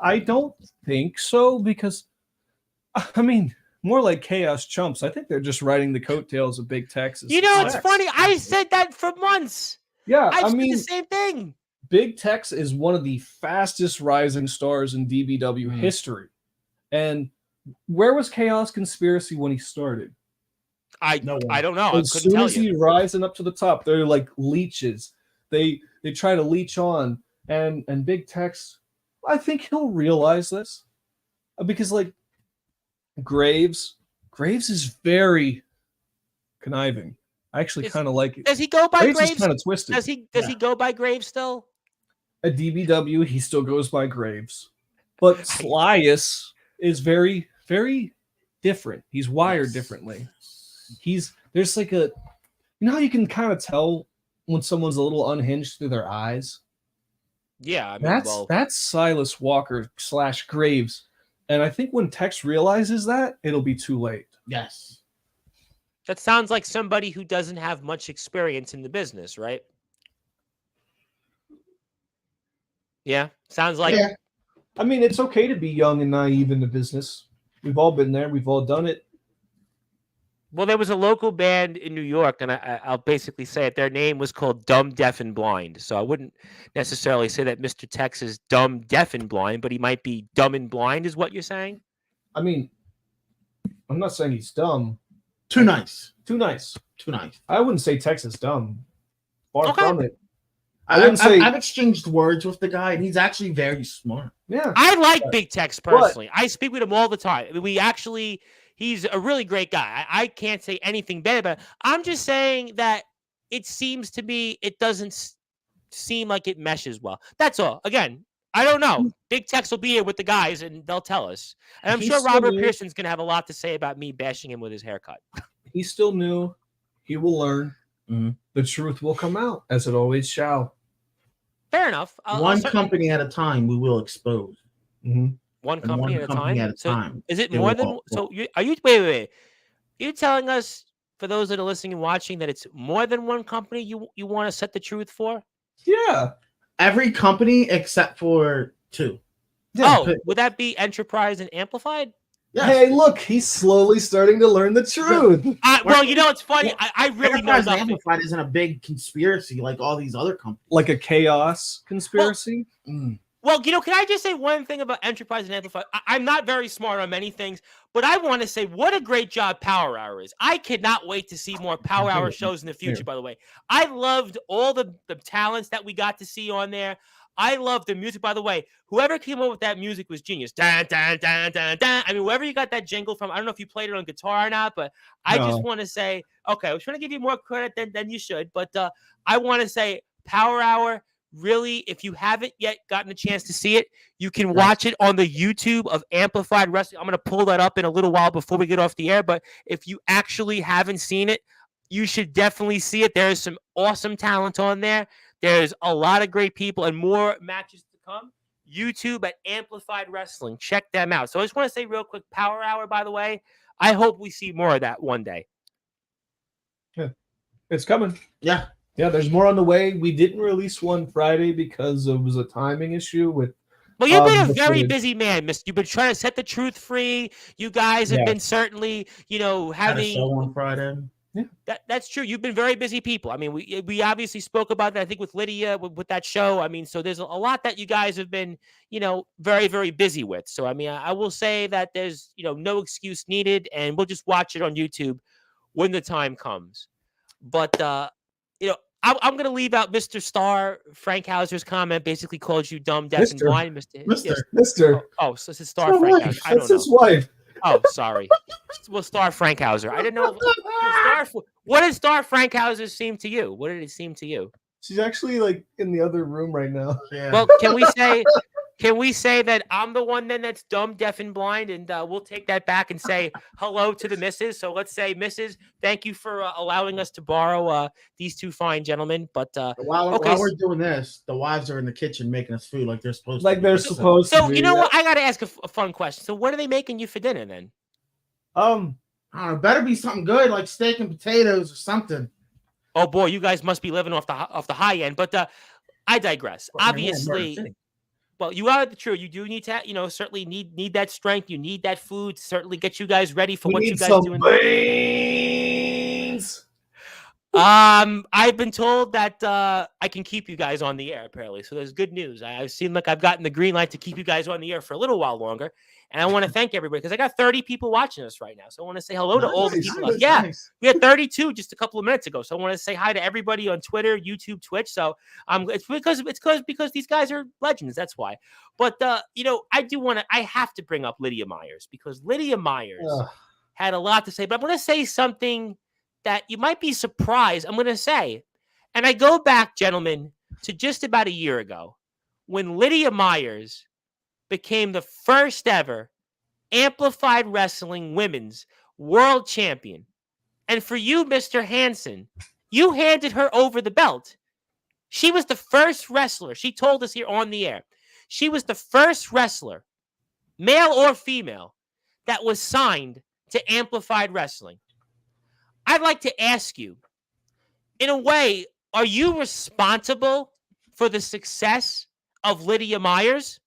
I don't think so because, I mean, more like Chaos Chumps. I think they're just riding the coattails of Big Tex's. It's funny. I said that for months. Yeah, I mean the same thing. Big Tex is one of the fastest rising stars in DBW history. And where was Chaos Conspiracy when he started? I don't know. As soon as he's rising up to the top, they're like leeches. They try to leech on, and Big Tex, I think he'll realize this because like Graves is very conniving. I actually kind of like it. Does he go by Graves? Kind of twisted. Does he go by Graves still? At DBW, he still goes by Graves, but Slyus is very, very different. He's wired differently. There's like a, how you can kind of tell when someone's a little unhinged through their eyes. Yeah, I mean, that's Silas Walker / Graves, and I think when Tex realizes that, it'll be too late. Yes, that sounds like somebody who doesn't have much experience in the business, right? Yeah, sounds like. Yeah. I mean, it's okay to be young and naive in the business. We've all been there. We've all done it. Well, there was a local band in New York, and I'll basically say it. Their name was called Dumb, Deaf, and Blind. So I wouldn't necessarily say that Mr. Tex is dumb, deaf, and blind, but he might be dumb and blind, is what you're saying? I mean, I'm not saying he's dumb. Too nice. I wouldn't say Tex is dumb. Far from it. I've exchanged words with the guy, and he's actually very smart. Yeah. I like Big Tex personally. I speak with him all the time. I mean, he's a really great guy. I can't say anything bad about it. I'm just saying that it seems to me it doesn't seem like it meshes well. That's all. Again, I don't know. Big Tex will be here with the guys, and they'll tell us. And I'm sure Robert Pearson's going to have a lot to say about me bashing him with his haircut. He's still new. He will learn. Mm-hmm. The truth will come out, as it always shall. Fair enough. One company at a time, we will expose. Mm-hmm. One company at a time. Is it more than? So are you? Wait. You're telling us, for those that are listening and watching, that it's more than one company you want to set the truth for? Yeah. Every company except for 2. Yeah. Oh, would that be Enterprise and Amplified? Yes. Hey, look, he's slowly starting to learn the truth. Well, it's funny. I really know nothing. Amplified isn't a big conspiracy like all these other companies. Like a chaos conspiracy? Well, can I just say one thing about Enterprise and Amplified? I'm not very smart on many things, but I want to say what a great job Power Hour is. I cannot wait to see more Power Hour shows in the future, by the way. I loved all the talents that we got to see on there. I love the music, by the way. Whoever came up with that music was genius. Dun, dun, dun, dun, dun. I mean, wherever you got that jingle from, I don't know if you played it on guitar or not, but I just want to say, okay, I was trying to give you more credit than you should, but I want to say Power Hour, really, if you haven't yet gotten a chance to see it, you can watch it on the YouTube of Amplified Wrestling. I'm going to pull that up in a little while before we get off the air. But if you actually haven't seen it, you should definitely see it. There's some awesome talent on there. There's a lot of great people and more matches to come. YouTube at Amplified Wrestling. Check them out. So I just want to say real quick, Power Hour, by the way, I hope we see more of that one day. Yeah, it's coming. Yeah. Yeah, there's more on the way. We didn't release one Friday because it was a timing issue with. Well, you've been a very busy man, Mister. You've been trying to set the truth free. You guys have been certainly, having had a show on Friday. Yeah, that's true. You've been very busy people. I mean, we obviously spoke about that, I think, with Lydia with that show. I mean, so there's a lot that you guys have been, very, very busy with. So, I mean, I will say that there's, no excuse needed, and we'll just watch it on YouTube when the time comes. But, I'm going to leave out Mr. Starr. Frank Hauser's comment basically called you dumb, deaf, and blind. Mr. Oh, so this is Starr Frank Hauser. I don't know. That's his wife. Oh, sorry. Well, Starr Frankhauser. I didn't know. What did Starr Frankhauser seem to you? What did it seem to you? She's actually like in the other room right now. Yeah. Well, can we say that I'm the one then that's dumb, deaf, and blind, and we'll take that back and say hello to the missus. So let's say, Mrs., thank you for allowing us to borrow these two fine gentlemen. But while we're doing this, the wives are in the kitchen making us food like they're supposed to. Like they're supposed to. So you know what? I got to ask a fun question. So what are they making you for dinner then? I don't know. Better be something good like steak and potatoes or something. Oh boy, you guys must be living off the high end. But I digress. Obviously. Well, you are the true. You do need to, certainly need that strength. You need that food to certainly get you guys ready for what you guys do. Beans. I've been told that I can keep you guys on the air, apparently. So there's good news. I've seen like I've gotten the green light to keep you guys on the air for a little while longer. And I want to thank everybody because I got 30 people watching us right now. So I want to say hello to all the people. We had 32 just a couple of minutes ago. So I want to say hi to everybody on Twitter, YouTube, Twitch. So it's because these guys are legends. That's why. But I have to bring up Lydia Myers because Lydia Myers had a lot to say. But I'm going to say something that you might be surprised. I'm going to say, and I go back, gentlemen, to just about a year ago when Lydia Myers became the first ever Amplified Wrestling Women's World Champion. And for you, Mr. Hansen, you handed her over the belt. She was the first wrestler. She told us here on the air. She was the first wrestler, male or female, that was signed to Amplified Wrestling. I'd like to ask you, in a way, are you responsible for the success of Lydia Myers?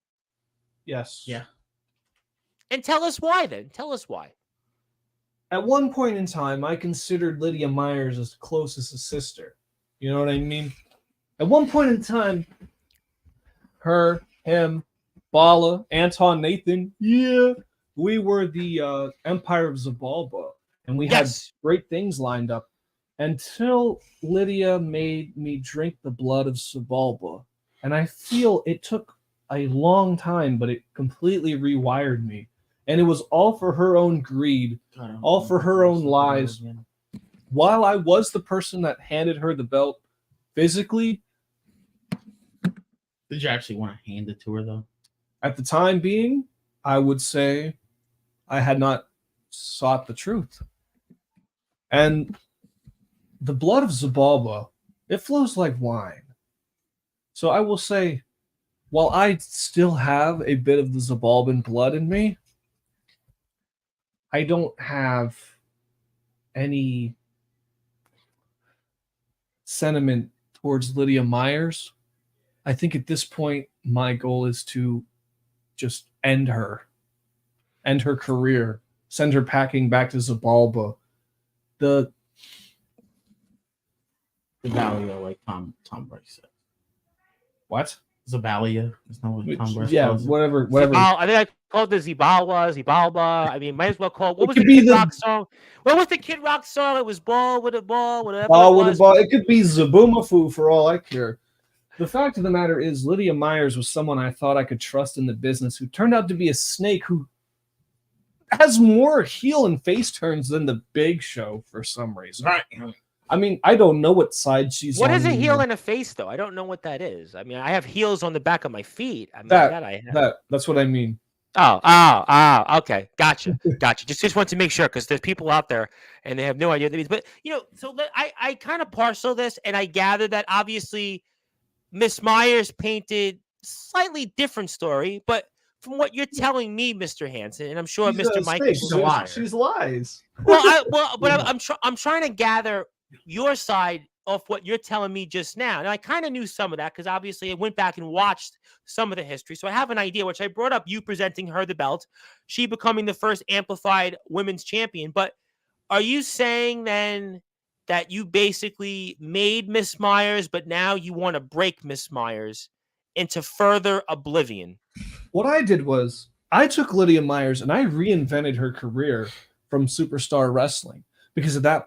Yes. Yeah. And tell us why then. Tell us why. At one point in time, I considered Lydia Myers as close as a sister. You know what I mean? At one point in time, her, him, Bala, Anton, Nathan, we were the Empire of Zabalba. And we had great things lined up until Lydia made me drink the blood of Zabalba. And I feel it took a long time, but it completely rewired me. And it was all for her own greed, all for her own lies. While I was the person that handed her the belt physically. Did you actually want to hand it to her, though? At the time being, I would say I had not sought the truth. And the blood of Zabalba, it flows like wine. So I will say, while I still have a bit of the Zabalban blood in me, I don't have any sentiment towards Lydia Myers. I think at this point, my goal is to just end her career, send her packing back to Zabalba. The Zabalia, like Tom Brady said. What? Zabalia. Is that what Tom Brady calls it? Whatever. I think I called it Zibalba. I mean, might as well call. What was the Kid Rock song? What was the Kid Rock song? It was ball with a ball, whatever. Ball with a ball. It could be Zabumafu for all I care. The fact of the matter is, Lydia Myers was someone I thought I could trust in the business, who turned out to be a snake who has more heel and face turns than the Big Show for some reason. Right. I mean, I don't know what side she's What on. is a heel and a face, though? I don't know what that is. I mean, I have heels on the back of my feet. I mean, I have. That's what I mean. Okay, gotcha. Just want to make sure because there's people out there and they have no idea what that means. But so I kind of parcel this, and I gather that obviously Miss Myers painted slightly different story, but from what you're telling me, Mr. Hansen, and I'm sure Mr. Mike is a liar. She's lies. I'm trying to gather your side of what you're telling me just now. And I kind of knew some of that because obviously I went back and watched some of the history. So I have an idea, which I brought up you presenting her the belt, she becoming the first amplified women's champion. But are you saying then that you basically made Miss Myers, but now you want to break Miss Myers into further oblivion? What I did was I took Lydia Myers and I reinvented her career from Superstar Wrestling because at that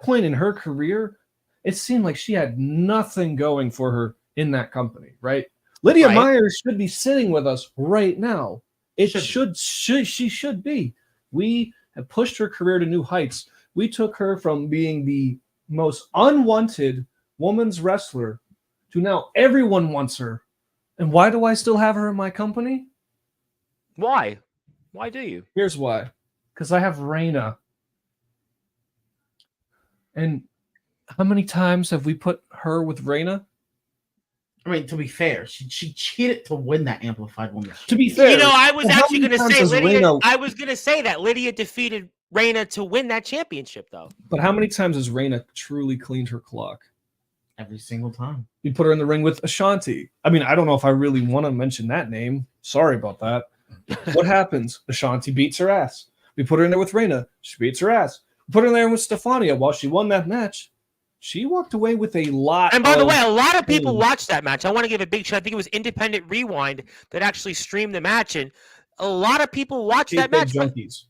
point in her career, it seemed like she had nothing going for her in that company, right? Lydia Myers should be sitting with us right now. She should be. We have pushed her career to new heights. We took her from being the most unwanted women's wrestler to now everyone wants her. And why do I still have her in my company? Why? Why do you? Here's why. Because I have Reina. And how many times have we put her with Reina? I mean, to be fair, she cheated to win that amplified women's. To be fair, I was actually going to say Lydia. I was going to say that Lydia defeated Reina to win that championship, though. But how many times has Reina truly cleaned her clock? Every single time. You put her in the ring with Ashanti. I mean, I don't know if I really want to mention that name. Sorry about that. What happens? Ashanti beats her ass. We put her in there with Reina. She beats her ass. We put her in there with Stefania. While she won that match, she walked away with a lot. And by the way, a lot of people watched that match. I want to give a big shout. I think it was Independent Rewind that actually streamed the match, and a lot of people watched that match. Junkies.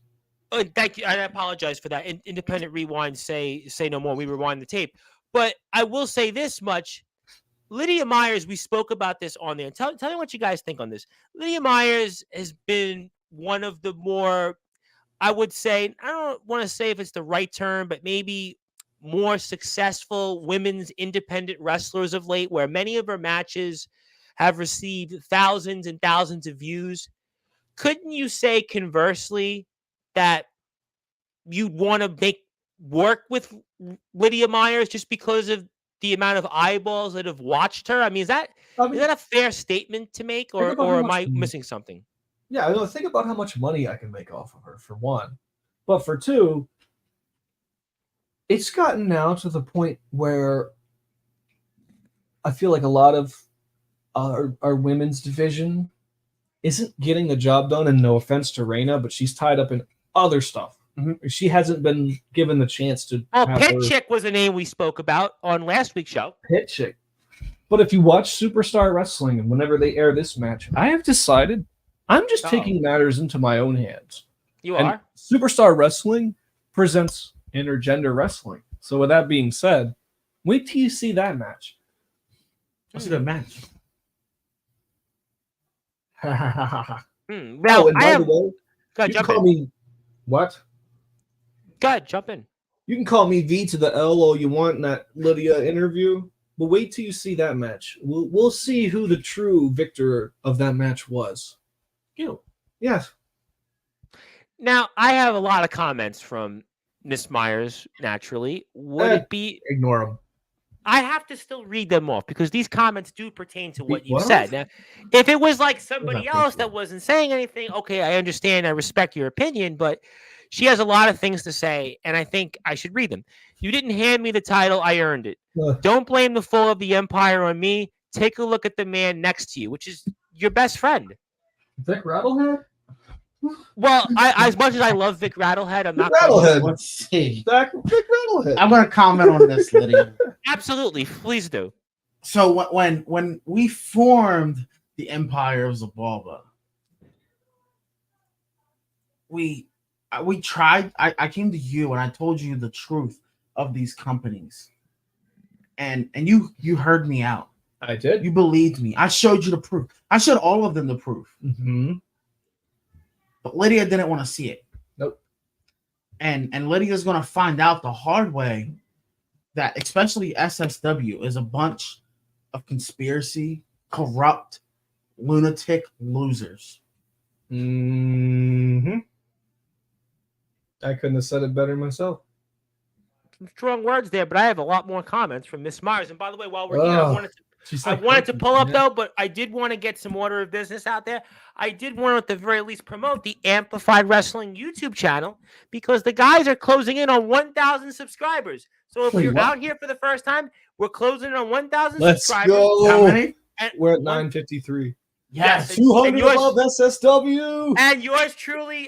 Thank you. I apologize for that. Independent Rewind, say no more. We rewind the tape. But I will say this much. Lydia Myers, we spoke about this on there. Tell me what you guys think on this. Lydia Myers has been one of the more, I would say, I don't want to say if it's the right term, but maybe more successful women's independent wrestlers of late, where many of her matches have received thousands and thousands of views. Couldn't you say conversely that you'd want to work with Lydia Myers just because of the amount of eyeballs that have watched her? I mean, is that a fair statement to make, or am I missing something? Yeah, think about how much money I can make off of her, for one. But for two, it's gotten now to the point where I feel like a lot of our women's division isn't getting the job done, and no offense to Reina, but she's tied up in other stuff. Mm-hmm. She hasn't been given the chance to. Pit Chick was a name we spoke about on last week's show. Pit Chick. But if you watch Superstar Wrestling, and whenever they air this match, I have decided I'm just taking matters into my own hands. You are? Superstar Wrestling presents intergender wrestling. So with that being said, wait till you see that match. That's a good match. Now, and by the way, go you can call me what? Go ahead, jump in. You can call me V to the L all you want in that Lydia interview, but wait till you see that match. We'll see who the true victor of that match was. You. Yes. Now, I have a lot of comments from Miss Myers, naturally. Would it be... Ignore them. I have to still read them off because these comments do pertain to what you said. Now, if it was like somebody else that wasn't saying anything, okay, I understand. I respect your opinion, but she has a lot of things to say, and I think I should read them. You didn't hand me the title. I earned it. Don't blame the fall of the empire on me. Take a look at the man next to you, which is your best friend. Vic Rattlehead? Well, as much as I love Vic Rattlehead, I'm not. Rattlehead. Let's see. Vic Rattlehead. I'm going to comment on this, Lydia. Absolutely, please do. So when we formed the Empire of Zabalba, we tried. I came to you and I told you the truth of these companies, and you heard me out. I did. You believed me. I showed you the proof. I showed all of them the proof. Mm-hmm. But Lydia didn't want to see it. Nope. And Lydia's going to find out the hard way that especially SSW is a bunch of conspiracy, corrupt, lunatic losers. Mm-hmm. I couldn't have said it better myself. Some strong words there, but I have a lot more comments from Miss Myers. And by the way, while we're here, I wanted to pull up though, but I did want to get some order of business out there. I did want to at the very least promote the Amplified Wrestling YouTube channel because the guys are closing in on 1,000 subscribers. So if you're out here for the first time, we're closing in on 1,000 subscribers. Go. How many? And we're at 953. Yes, 200 above SSW. And yours truly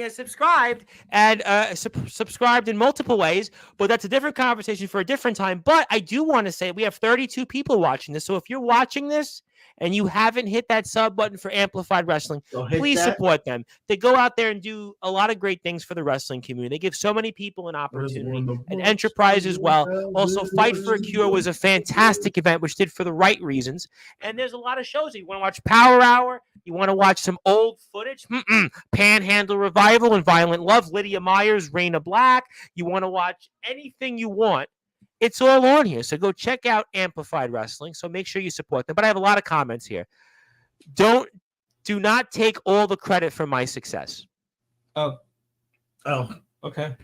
has subscribed and subscribed in multiple ways, but that's a different conversation for a different time. But I do want to say we have 32 people watching this. So if you're watching this and you haven't hit that sub button for Amplified Wrestling, please support them. They go out there and do a lot of great things for the wrestling community. They give so many people an opportunity, an enterprise as well. Also, Fight for a Cure was a fantastic event, which did for the right reasons. And there's a lot of shows. You want to watch Power Hour? You want to watch some old footage? Panhandle Revival and Violent Love, Lydia Myers, Reina Black. You want to watch anything you want. It's all on here. So go check out Amplified Wrestling. So make sure you support them. But I have a lot of comments here. Do not take all the credit for my success. Oh, okay.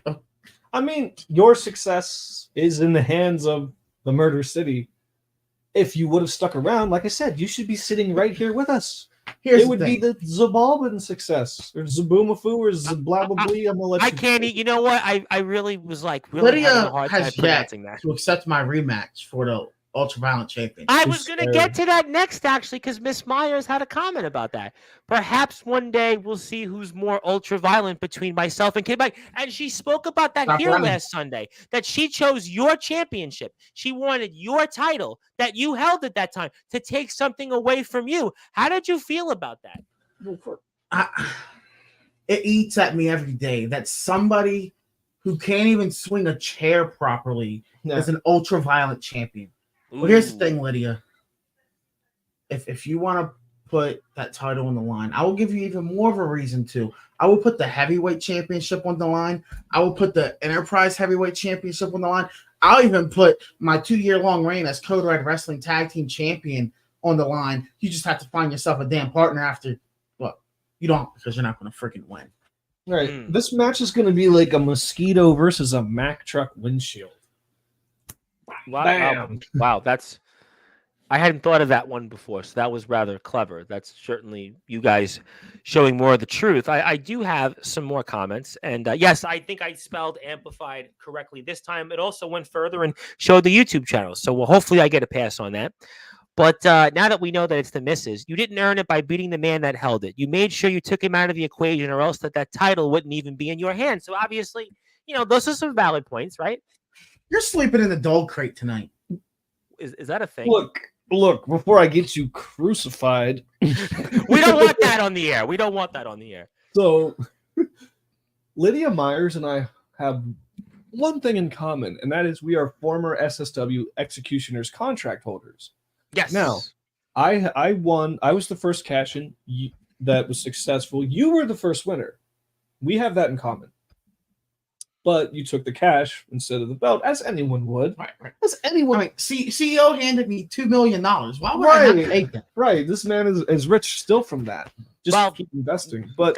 I mean, your success is in the hands of the Murder City. If you would have stuck around, like I said, you should be sitting right here with us. It would be the Zabalban success, or Zaboomafoo, or Zablabablee. I'm gonna let I can't eat. You know what? I really was like really Lydia having a hard time pronouncing that. To accept my rematch for the Ultraviolent Champion. I was going to get to that next, actually, because Miss Myers had a comment about that. Perhaps one day we'll see who's more ultra-violent between myself and Kid Mike. And she spoke about that last Sunday, that she chose your championship. She wanted your title that you held at that time to take something away from you. How did you feel about that? It eats at me every day that somebody who can't even swing a chair properly is an ultra-violent champion. Well, here's the thing, Lydia. If you want to put that title on the line, I will give you even more of a reason to. I will put the heavyweight championship on the line. I will put the Enterprise heavyweight championship on the line. I'll even put my 2-year-long reign as Code Red Wrestling Tag Team Champion on the line. You just have to find yourself a damn partner after. Well, you don't, because you're not going to freaking win. Right. This match is going to be like a mosquito versus a Mack truck windshield. Wow, I hadn't thought of that one before, so that was rather clever. That's certainly you guys showing more of the truth. I do have some more comments, and yes, I think I spelled Amplified correctly this time. It also went further and showed the YouTube channel, so hopefully I get a pass on that. But now that we know that it's the missus, you didn't earn it by beating the man that held it. You made sure you took him out of the equation, or else that title wouldn't even be in your hands. So obviously, those are some valid points, right? You're sleeping in the dog crate tonight. Is that a thing? Look, before I get you crucified. We don't want that on the air. So, Lydia Myers and I have one thing in common, and that is we are former SSW executioners contract holders. Yes. Now, I won. I was the first cash-in that was successful. You were the first winner. We have that in common. But you took the cash instead of the belt, as anyone would. Right. As anyone. I mean, CEO handed me $2 million. Why would I not take that? Right. This man is rich still from that. Just keep investing. But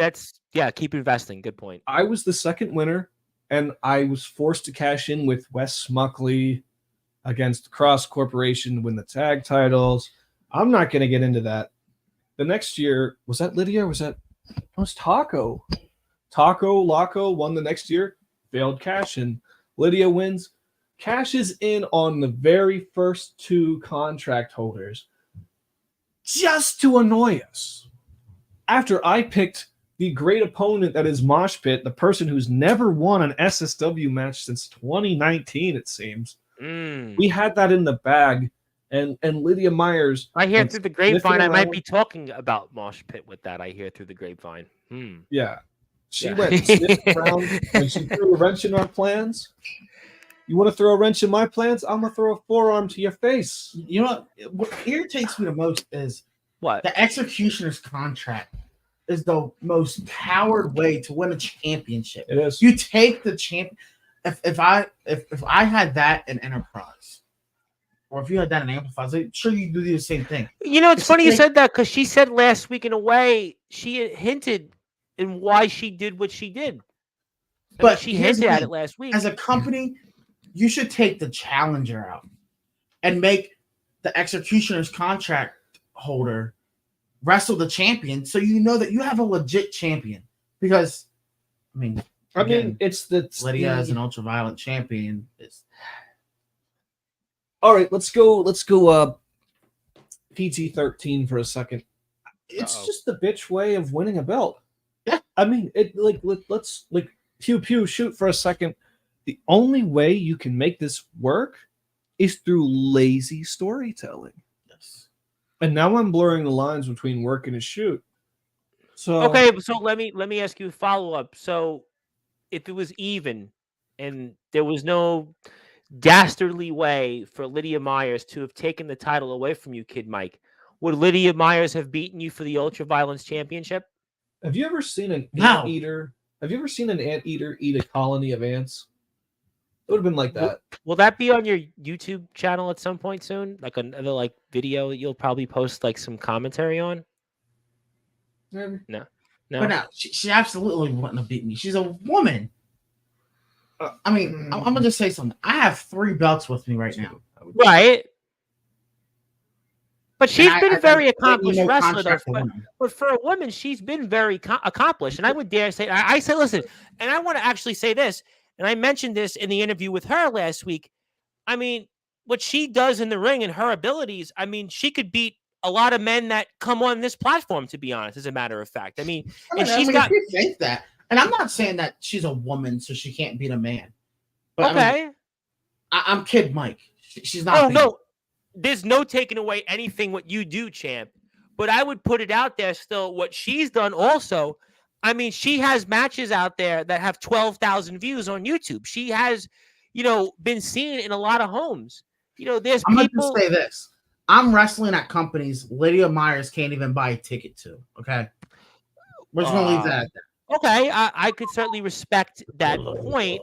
keep investing. Good point. I was the second winner, and I was forced to cash in with Wes Smuckley against Cross Corporation to win the tag titles. I'm not going to get into that. The next year, was that Lydia or was that? It was Taco. Taco Laco won the next year. Failed cash in. Lydia wins, cashes in on the very first 2 contract holders just to annoy us. After I picked the great opponent that is Mosh Pit, the person who's never won an SSW match since 2019, it seems. We had that in the bag, and Lydia Myers. I hear through the grapevine. I might be talking about Mosh Pit with that. I hear through the grapevine. Yeah. She went around and she threw a wrench in our plans. You want to throw a wrench in my plans? I'm going to throw a forearm to your face. You know what irritates me the most is what? The executioner's contract is the most coward way to win a championship. It is. You take the champ. if I had that in Enterprise, or if you had that in Amplifies, I'm sure you do the same thing. You know, it's funny you said that because she said last week in a way she hinted in why she did what she did. But she hinted at it last week. As a company, you should take the challenger out and make the executioner's contract holder wrestle the champion, so you know that you have a legit champion. Because, I mean, it's Lydia as an ultraviolet champion. All right, let's go PG-13 for a second. It's just the bitch way of winning a belt. Yeah. I mean, let's pew pew shoot for a second. The only way you can make this work is through lazy storytelling. Yes. And now I'm blurring the lines between work and a shoot. So okay, so let me ask you a follow-up. So if it was even and there was no dastardly way for Lydia Myers to have taken the title away from you, Kid Mike, would Lydia Myers have beaten you for the Ultraviolence Championship? Have you ever seen an anteater? Have you ever seen an anteater eat a colony of ants? It would have been like that. Will that be on your YouTube channel at some point soon? Like another video that you'll probably post like some commentary on? Maybe. No. But no, she absolutely wouldn't have beat me. She's a woman. I mean, I'm gonna just say something. I have 3 belts with me right now. Right. But she's been a very accomplished wrestler, though. But for a woman, she's been very accomplished. And I would dare say, I say, listen, and I want to actually say this, and I mentioned this in the interview with her last week. I mean, what she does in the ring and her abilities, I mean, she could beat a lot of men that come on this platform, to be honest, as a matter of fact. I mean, she's got. You think that. And I'm not saying that she's a woman, so she can't beat a man. But okay. I mean, I'm Kid Mike. She's not. Oh, no. There's no taking away anything what you do, champ. But I would put it out there still, what she's done also. I mean, she has matches out there that have 12,000 views on YouTube. She has, been seen in a lot of homes. There's I'm people. I'm going to say this. I'm wrestling at companies Lydia Myers can't even buy a ticket to. Okay? We're just going to leave that at that. Okay, I could certainly respect that point,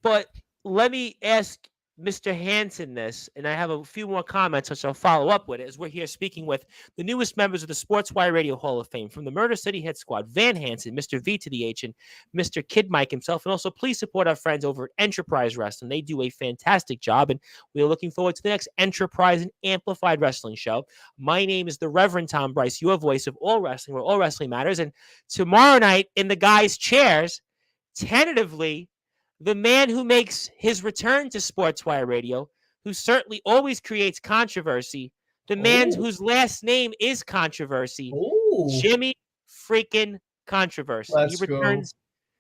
but let me ask Mr. Hansen this, and I have a few more comments which I'll follow up with as we're here speaking with the newest members of the Sportswire Radio Hall of Fame from the Murder City Hit Squad, Van Hansen, Mr. V to the H, and Mr. Kid Mike himself, and also please support our friends over at Enterprise Wrestling. They do a fantastic job, and we are looking forward to the next Enterprise and Amplified Wrestling show. My name is the Reverend Tom Bryce, your voice of all wrestling, where all wrestling matters, and tomorrow night in the guys' chairs, tentatively, the man who makes his return to Sportswire Radio, who certainly always creates controversy, the man whose last name is controversy, Jimmy freaking Controversy.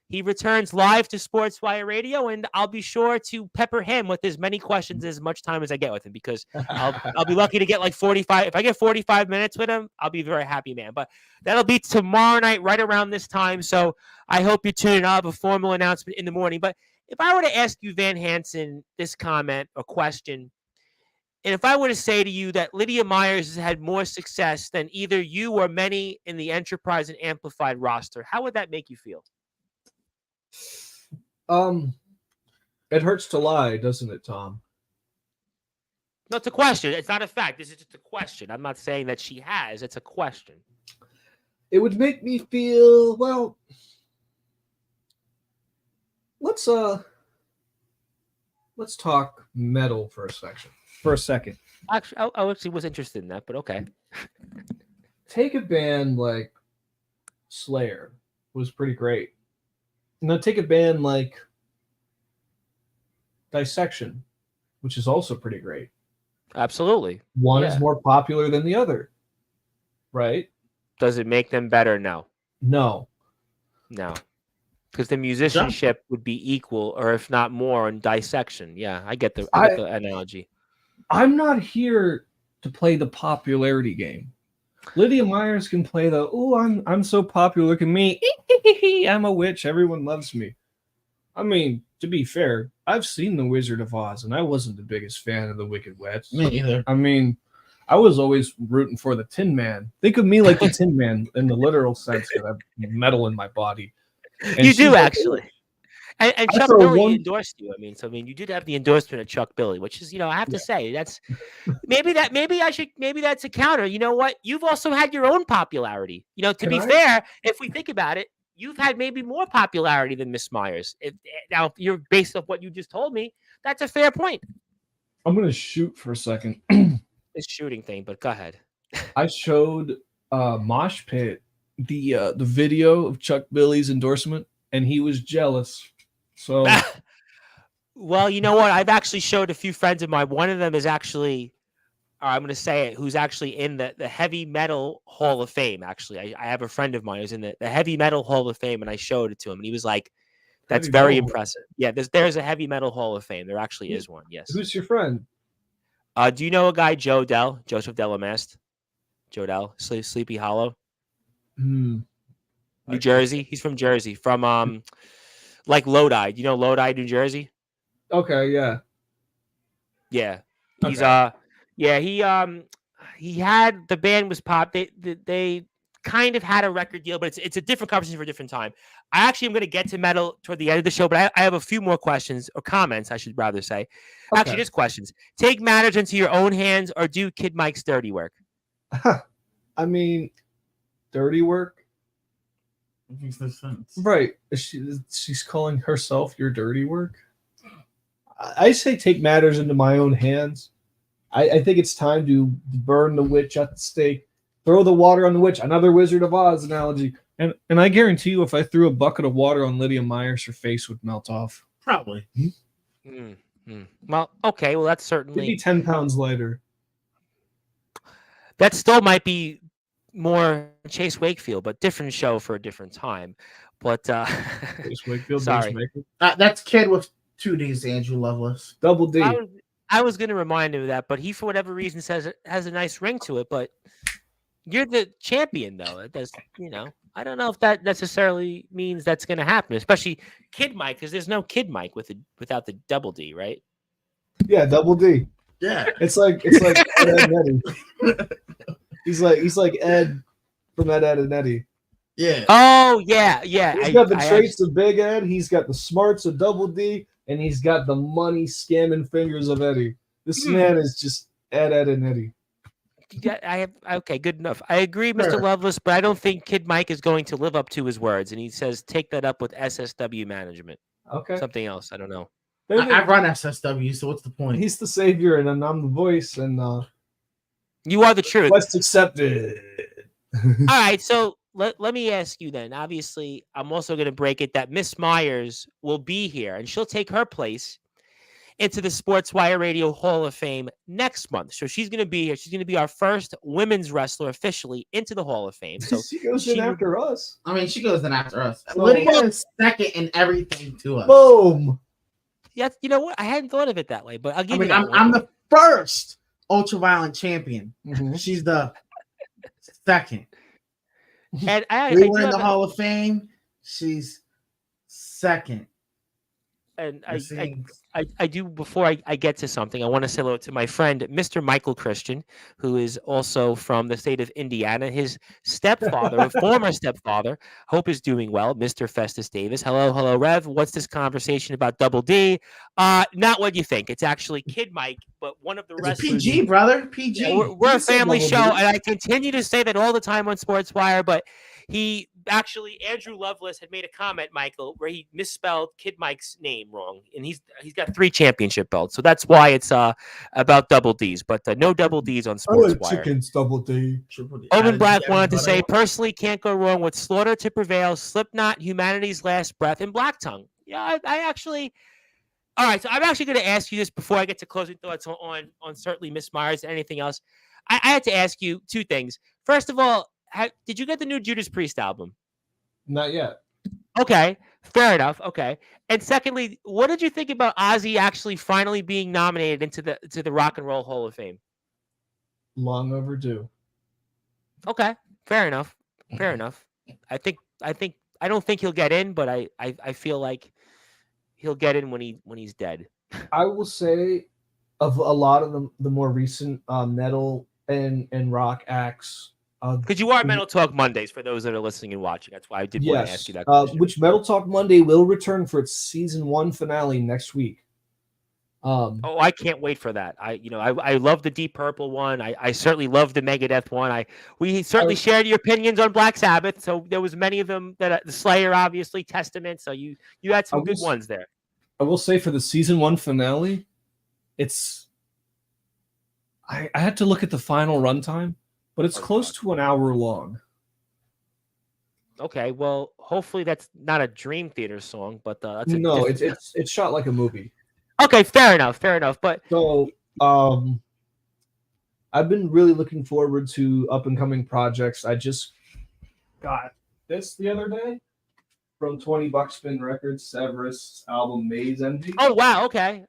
He returns live to Sportswire Radio, and I'll be sure to pepper him with as many questions as much time as I get with him, because I'll be lucky to get like 45. If I get 45 minutes with him, I'll be a very happy man. But that'll be tomorrow night, right around this time. So I hope you tune in. I'll have a formal announcement in the morning. But if I were to ask you, Van Hansen, this comment or question, and if I were to say to you that Lydia Myers has had more success than either you or many in the Enterprise and Amplified roster, how would that make you feel? It hurts to lie, doesn't it, Tom? No, it's a question. It's not a fact. This is just a question. I'm not saying that she has. It's a question. It would make me feel, well, let's talk metal for a second. Actually, I actually was interested in that, but okay. Take a band like Slayer, was pretty great. Now take a band like Dissection, which is also pretty great. Absolutely. One is more popular than the other, right? Does it make them better? No. No. Because the musicianship would be equal, or if not more, in Dissection. Yeah, I get the analogy. I'm not here to play the popularity game. Lydia Myers can play the, I'm so popular, look at me. I'm a witch. Everyone loves me. I mean, to be fair, I've seen The Wizard of Oz, and I wasn't the biggest fan of the Wicked Witch. Me either. I mean, I was always rooting for the Tin Man. Think of me like the Tin Man in the literal sense that I have metal in my body. And you do, actually. And Chuck Billy endorsed you. I mean, you did have the endorsement of Chuck Billy, which is, I have to say that's maybe that's a counter. You know what? You've also had your own popularity. To be fair, if we think about it, you've had maybe more popularity than Miss Myers. Now, if you're based off what you just told me, that's a fair point. I'm gonna shoot for a second. This shooting thing, but go ahead. I showed Mosh Pit the video of Chuck Billy's endorsement, and he was jealous. So, well, you know what? I've actually showed a few friends of mine. One of them is actually, I'm going to say it, who's actually in the Heavy Metal Hall of Fame. Actually, I have a friend of mine who's in the Heavy Metal Hall of Fame, and I showed it to him, and he was like, "That's very impressive." Yeah, there's a Heavy Metal Hall of Fame. There actually is one. Yes. Who's your friend? Do you know a guy, Joseph Delamast? Joe Dell, Sleepy Hollow, New Jersey. He's from Jersey, from like Lodi. Do you know Lodi, New Jersey? Okay, yeah. Yeah. He's he had, the band was pop. They kind of had a record deal, but it's a different conversation for a different time. I actually am going to get to metal toward the end of the show, but I have a few more questions, or comments, I should rather say. Okay. Actually, just questions. Take matters into your own hands, or do Kid Mike's dirty work? I mean, dirty work? It makes no sense. Right. She's calling herself your dirty work? I say take matters into my own hands. I think it's time to burn the witch at the stake. Throw the water on the witch. Another Wizard of Oz analogy. And I guarantee you, if I threw a bucket of water on Lydia Myers, her face would melt off. Probably. Well, okay. Well, that's certainly... Maybe 10 pounds lighter. That still might be more Chase Wakefield, but different show for a different time. But Chase Wakefield, sorry. That's Kid with 2 Ds, Andrew Lovelace. Double D. I was going to remind him of that, but he, for whatever reason, says it has a nice ring to it. But you're the champion, though. It does, I don't know if that necessarily means that's going to happen, especially Kid Mike, because there's no Kid Mike without the double D, right? Yeah, double D. Yeah, it's like Ed and Eddie. He's like Ed from Ed and Eddie. Yeah. Oh yeah. He's got the traits of Big Ed. He's got the smarts of Double D, and he's got the money scamming fingers of Eddie. This man is just Ed and Eddie. Yeah, okay, good enough. I agree, Mr. Lovelace, but I don't think Kid Mike is going to live up to his words, and he says take that up with SSW management. Okay. Something else. I don't know. I run SSW, so what's the point? He's the savior, and I'm the voice, and you are the truth. Quest accepted. All right, so let me ask you then. Obviously, I'm also going to break it that Miss Myers will be here, and she'll take her place into the Sportswire Radio Hall of Fame next month. So she's going to be here. She's going to be our first women's wrestler officially into the Hall of Fame. So she goes in after us. I mean, she goes in after us. Lydia is second in everything to us. Boom. Yeah, you know what? I hadn't thought of it that way, but I'll give you that. I'm the first ultraviolet champion. Mm-hmm. She's the second. And we were in the Hall of Fame. She's second. And I do, before I get to something, I want to say hello to my friend, Mr. Michael Christian, who is also from the state of Indiana. His stepfather, former stepfather, hope is doing well, Mr. Festus Davis. Hello, Rev. What's this conversation about Double D? Not what you think. It's actually Kid Mike, but one of the wrestlers. PG, brother. PG. Yeah, we're a family show, and I continue to say that all the time on Sportswire, but Andrew Lovelace had made a comment, Michael, where he misspelled Kid Mike's name wrong, and he's got 3 championship belts, so that's why it's about double D's, but no double D's on Sportswire. Chickens, double D. Owen Black wanted to say, personally, can't go wrong with Slaughter to Prevail, Slipknot, Humanity's Last Breath, and Black Tongue. Yeah, I actually. All right, so I'm actually going to ask you this before I get to closing thoughts on certainly Miss Myers and anything else. I had to ask you 2 things. First of all, did you get the new Judas Priest album? Not yet. Okay, fair enough. Okay, and secondly, what did you think about Ozzy actually finally being nominated into the Rock and Roll Hall of Fame? Long overdue. Okay, fair enough. I don't think he'll get in, but I feel like he'll get in when he's dead. I will say, of a lot of the more recent metal and rock acts, Because you are Metal Talk Mondays for those that are listening and watching. That's why I did want to ask you that question. Which Metal Talk Monday will return for its season 1 finale next week. I can't wait for that. I love the Deep Purple one. I certainly love the Megadeth one. We certainly shared your opinions on Black Sabbath. So there was many of them that the Slayer, obviously, Testament. So you had some good ones there. I will say for the season 1 finale, I had to look at the final runtime, but it's close to an hour long. Okay, well, hopefully that's not a Dream Theater song, but it's shot like a movie. Okay, fair enough. But so, I've been really looking forward to up and coming projects. I just got this the other day from 20 Buckspin Records, Severus album Maze Envy. Oh wow, okay.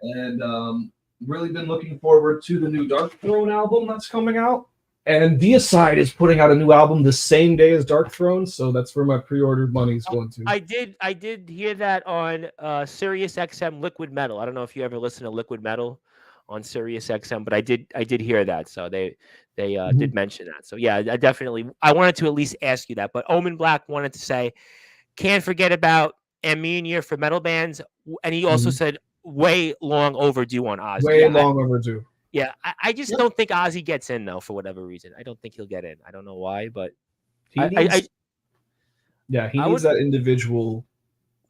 And really been looking forward to the new Dark Throne album that's coming out. And Deicide is putting out a new album the same day as Dark Throne, so that's where my pre-order money's going to. I did hear that on Sirius XM Liquid Metal. I don't know if you ever listen to Liquid Metal on Sirius XM, but I did hear that. So they did mention that. So yeah, I wanted to at least ask you that. But Omen Black wanted to say, can't forget about Amir for metal bands, and he also said way long overdue on Ozzy. Long overdue. Yeah, I just don't think Ozzy gets in, though, for whatever reason. I don't think he'll get in. I don't know why, but he needs that individual.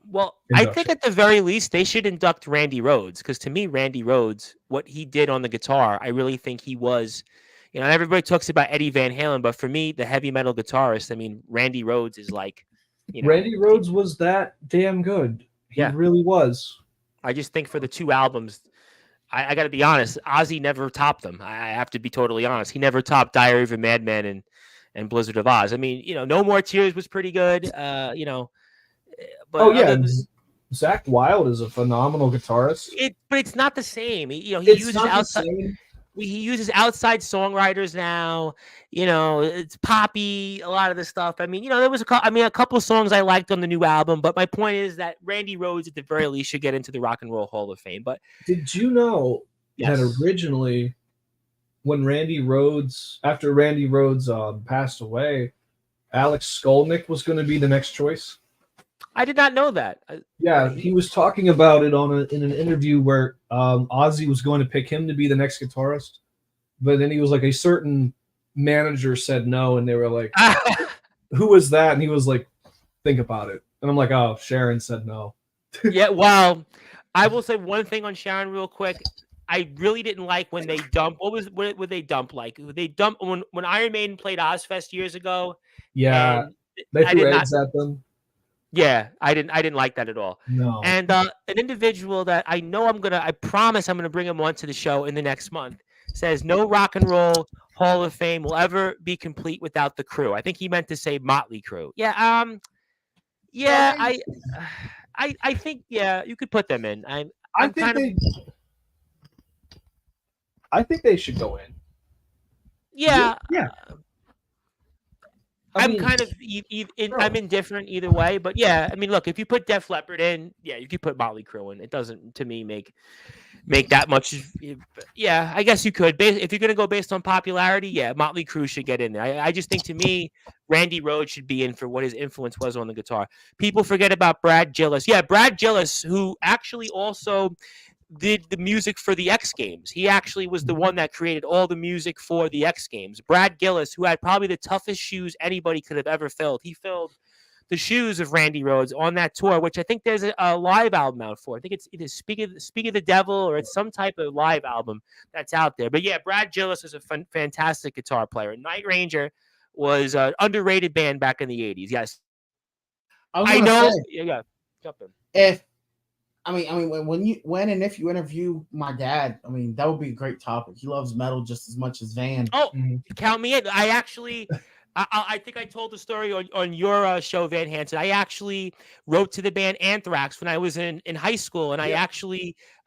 Well, induction. I think at the very least, they should induct Randy Rhoads, because to me, Randy Rhoads, what he did on the guitar, I really think he was, everybody talks about Eddie Van Halen, but for me, the heavy metal guitarist, I mean, Randy Rhoads is like, Randy Rhoads was that damn good. He really was. I just think for the 2 albums, I got to be honest, Ozzy never topped them. I have to be totally honest. He never topped Diary of a Madman and Blizzard of Oz. I mean, No More Tears was pretty good, But Zakk Wylde is a phenomenal guitarist. But it's not the same. He uses outside songwriters now. It's poppy, a lot of the stuff. I mean, there was a couple of songs I liked on the new album, but my point is that Randy Rhoads at the very least should get into the Rock and Roll Hall of Fame. But did you know that originally when after Randy Rhoads passed away, Alex Skolnick was going to be the next choice? I did not know that. He was talking about it in an interview where Ozzy was going to pick him to be the next guitarist, but then he was like, a certain manager said no, and they were like, "Who was that?" And he was like, "Think about it." And I'm like, "Oh, Sharon said no." Yeah, well, I will say one thing on Sharon real quick. I really didn't like when they dumped. What would they dump like? They dumped when Iron Maiden played Ozfest years ago. Yeah, they threw eggs at them. Yeah, I didn't like that at all. No. And an individual that I promise I'm gonna bring him onto the show in the next month, says no Rock and Roll Hall of Fame will ever be complete without the crew. I think he meant to say Motley Crue. Yeah, I think you could put them in. I think they should go in. Yeah. Yeah. I'm indifferent either way, but yeah, I mean, look, if you put Def Leppard in, you could put Motley Crue in. It doesn't, to me, make that much. Yeah, I guess you could. If you're going to go based on popularity, Motley Crue should get in there. I just think, to me, Randy Rhoads should be in for what his influence was on the guitar. People forget about Brad Gillis. Yeah, Brad Gillis, who actually also did the music for the X Games. He actually was the one that created all the music for the X Games. Brad Gillis, who had probably the toughest shoes anybody could have ever filled. He filled the shoes of Randy Rhoads on that tour, which I think there's a live album out for. I think it's either Speak of the Devil or it's some type of live album that's out there. But yeah, Brad Gillis is a fantastic guitar player. Night Ranger was an underrated band back in the 80s. Yes. I know. Jump in. When and if you interview my dad, I mean, that would be a great topic. He loves metal just as much as Van. Oh, count me in. I actually, I think I told the story on your show, Van Hansen. I actually wrote to the band Anthrax when I was in high school, and I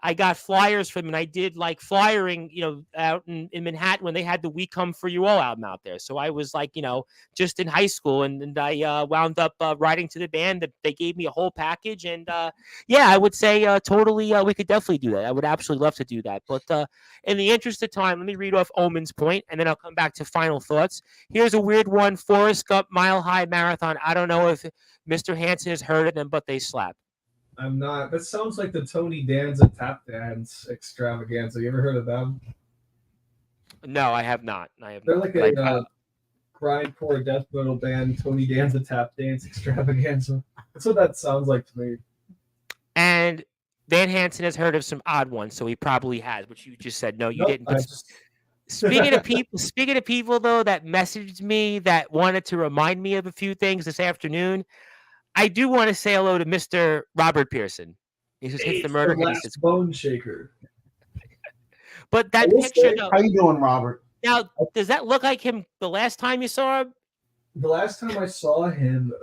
I got flyers from him, and I did like flyering, out in Manhattan when they had the "We Come for You All" album out there. So I was like, just in high school, and I wound up writing to the band. That they gave me a whole package, and yeah, I would say totally we could definitely do that. I would absolutely love to do that. But in the interest of time, let me read off Omen's point, and then I'll come back to final thoughts. Here's a weird one: Forrest Gump Mile High Marathon. I don't know if Mr. Hansen has heard of them, but they slap. I'm not. That sounds like the Tony Danza tap dance extravaganza. You ever heard of them? No, I have not. They're like a grindcore death metal band, Tony Danza tap dance extravaganza. That's what that sounds like to me. And Van Hansen has heard of some odd ones, so he probably has, which you just said. No, you didn't. But speaking of people though that messaged me that wanted to remind me of a few things this afternoon, I do want to say hello to Mr. Robert Pearson. He just hits the murder. The last bone shaker. But that picture, though, how you doing, Robert? Now, does that look like him the last time you saw him? The last time I saw him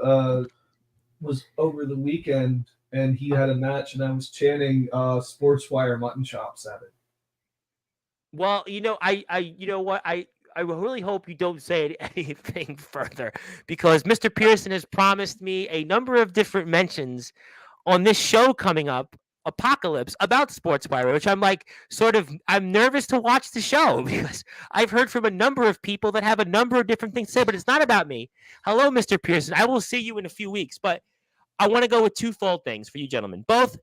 was over the weekend, and he had a match, and I was chanting Sportzwire mutton chops at it. Well, you know what? I really hope you don't say anything further, because Mr. Pearson has promised me a number of different mentions on this show coming up, Apocalypse, about Sportswire, which I'm nervous to watch the show because I've heard from a number of people that have a number of different things to say, but it's not about me. Hello, Mr. Pearson. I will see you in a few weeks, but I want to go with twofold things for you gentlemen. Both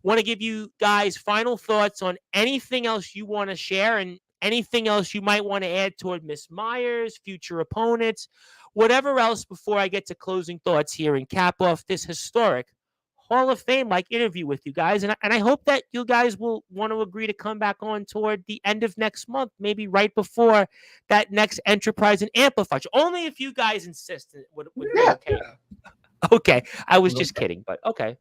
want to give you guys final thoughts on anything else you want to share and anything else you might want to add toward Miss Myers, future opponents, whatever else before I get to closing thoughts here and cap off this historic Hall of Fame like interview with you guys. And I hope that you guys will want to agree to come back on toward the end of next month, maybe right before that next Enterprise and Amplify. Only if you guys insist it would be okay. Yeah. Okay. I was just kidding, but okay.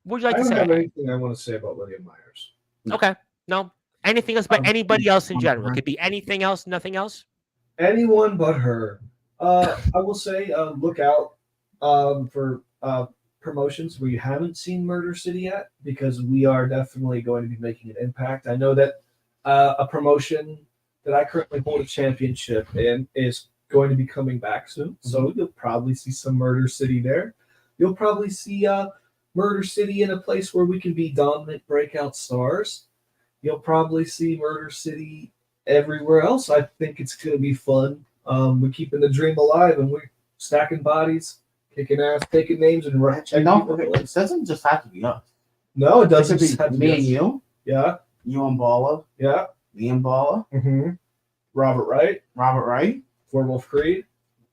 What would you like to say? I don't have anything I want to say about William Myers. Okay. No. Anything else about anybody else in general? It could be anything else, nothing else? Anyone but her. I will say look out for promotions where you haven't seen Murder City yet, because we are definitely going to be making an impact. I know that a promotion that I currently hold a championship in is going to be coming back soon. So you'll probably see some Murder City there. You'll probably see Murder City in a place where we can be dominant breakout stars. You'll probably see Murder City everywhere else. I think it's going to be fun. We're keeping the dream alive, and we're stacking bodies, kicking ass, taking names, and it doesn't just have to be us. No, it doesn't. It could be me and you. Yeah. You and Bala. Yeah. Me and Bala. Mm-hmm. Robert Wright. Werewolf Creed.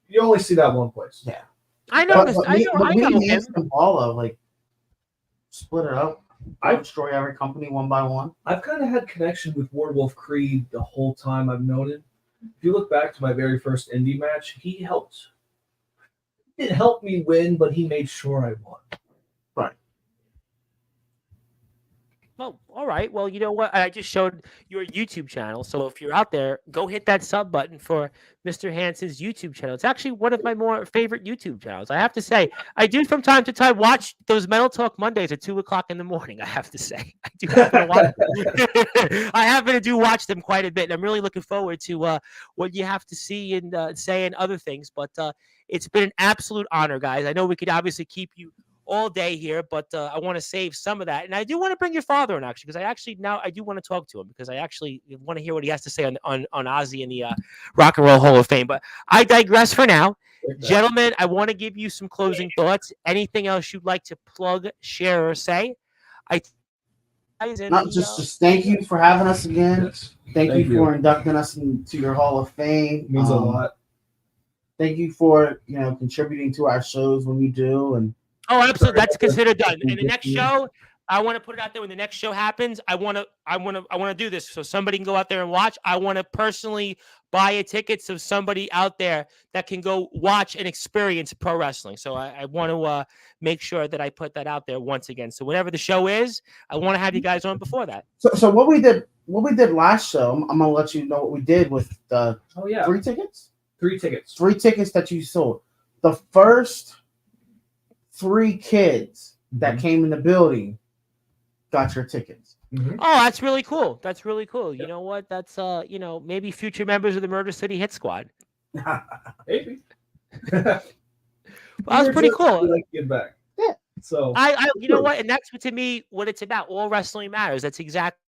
You only see that one place. Yeah. I know. I know him. And Bala, split it up. I destroy every company one by one. I've kind of had connection with Werewolf Creed the whole time I've known him. If you look back to my very first indie match, he didn't help me win, but he made sure I won. Right. Oh, all right. Well, you know what? I just showed your YouTube channel. So if you're out there, go hit that sub button for Mr. Hansen's YouTube channel. It's actually one of my more favorite YouTube channels. I have to say, I do from time to time watch those Metal Talk Mondays at 2:00 in the morning. I have to say, I do happen to watch them. I happen to watch them quite a bit, and I'm really looking forward to what you have to see and say and other things. But it's been an absolute honor, guys. I know we could obviously keep you all day here, but I want to save some of that, and I do want to bring your father in actually, because I do want to talk to him, because I actually want to hear what he has to say on Ozzy and the Rock and Roll Hall of Fame. But I digress for now. Gentlemen, I want to give you some closing thoughts. Anything else you'd like to plug, share, or say? Just thank you for having us again. Yes. Thank you for inducting us into your Hall of Fame. It means a lot. Thank you for contributing to our shows when you do. And oh, absolutely, that's considered done. And the next show, I want to put it out there. When the next show happens, I want to do this so somebody can go out there and watch. I want to personally buy a ticket so somebody out there that can go watch and experience pro wrestling. So I want to make sure that I put that out there once again. So whenever the show is, I want to have you guys on before that. So what we did last show, I'm gonna let you know what we did with the 3 tickets. 3 tickets. 3 tickets that you sold. The first 3 kids that came in the building got your tickets. Mhm. Oh, that's really cool. That's really cool. You know what? That's maybe future members of the Murder City Hit Squad. Maybe. Well, that was pretty cool. Like to get back. Yeah. So You know what? And that's to me what it's about. All wrestling matters. That's exactly.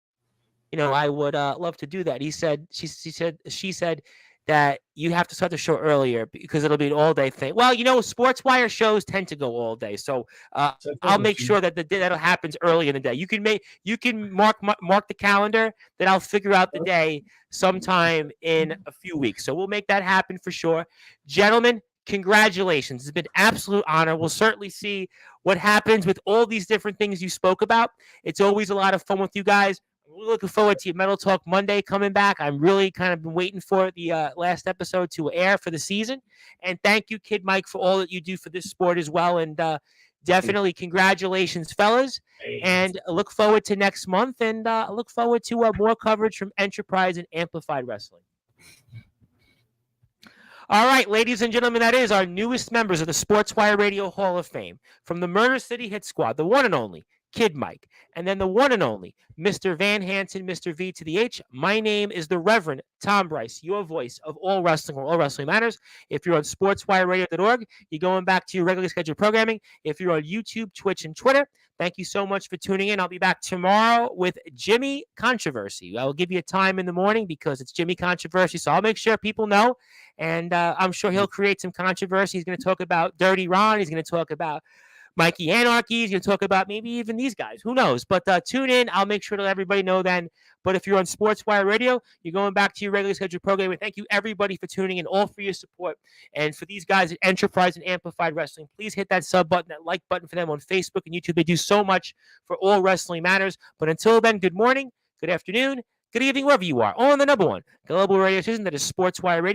I would love to do that. She said that you have to start the show earlier because it'll be an all-day thing. Well, Sportswire shows tend to go all day, so I'll make sure that that happens early in the day. You can mark the calendar that I'll figure out the day sometime in a few weeks. So we'll make that happen for sure, gentlemen. Congratulations! It's been an absolute honor. We'll certainly see what happens with all these different things you spoke about. It's always a lot of fun with you guys. We're looking forward to Metal Talk Monday coming back. I'm really kind of been waiting for the last episode to air for the season. And thank you, Kid Mike, for all that you do for this sport as well. And definitely congratulations, fellas. And I look forward to next month. And I look forward to more coverage from Enterprise and Amplified Wrestling. All right, ladies and gentlemen, that is our newest members of the Sportswire Radio Hall of Fame. From the Murder City Hit Squad, the one and only Kid Mike, and then the one and only Mr. Van Hansen, Mr. V to the H. My name is the Reverend Tom Bryce, your voice of all wrestling, where all wrestling matters. If you're on sportswireradio.org, you're going back to your regularly scheduled programming. If you're on YouTube, Twitch, and Twitter, thank you so much for tuning in. I'll be back tomorrow with Jimmy Controversy. I'll give you a time in the morning because it's Jimmy Controversy, so I'll make sure people know. And I'm sure he'll create some controversy. He's going to talk about Dirty Ron. He's going to talk about Mikey Anarchy. He's going to talk about maybe even these guys. Who knows? But tune in. I'll make sure to let everybody know then. But if you're on Sportswire Radio, you're going back to your regularly scheduled programming. Thank you, everybody, for tuning in, all for your support. And for these guys at Enterprise and Amplified Wrestling, please hit that sub button, that like button for them on Facebook and YouTube. They do so much for All Wrestling Matters. But until then, good morning, good afternoon, good evening, wherever you are, on the number one global radio station that is Sportswire Radio.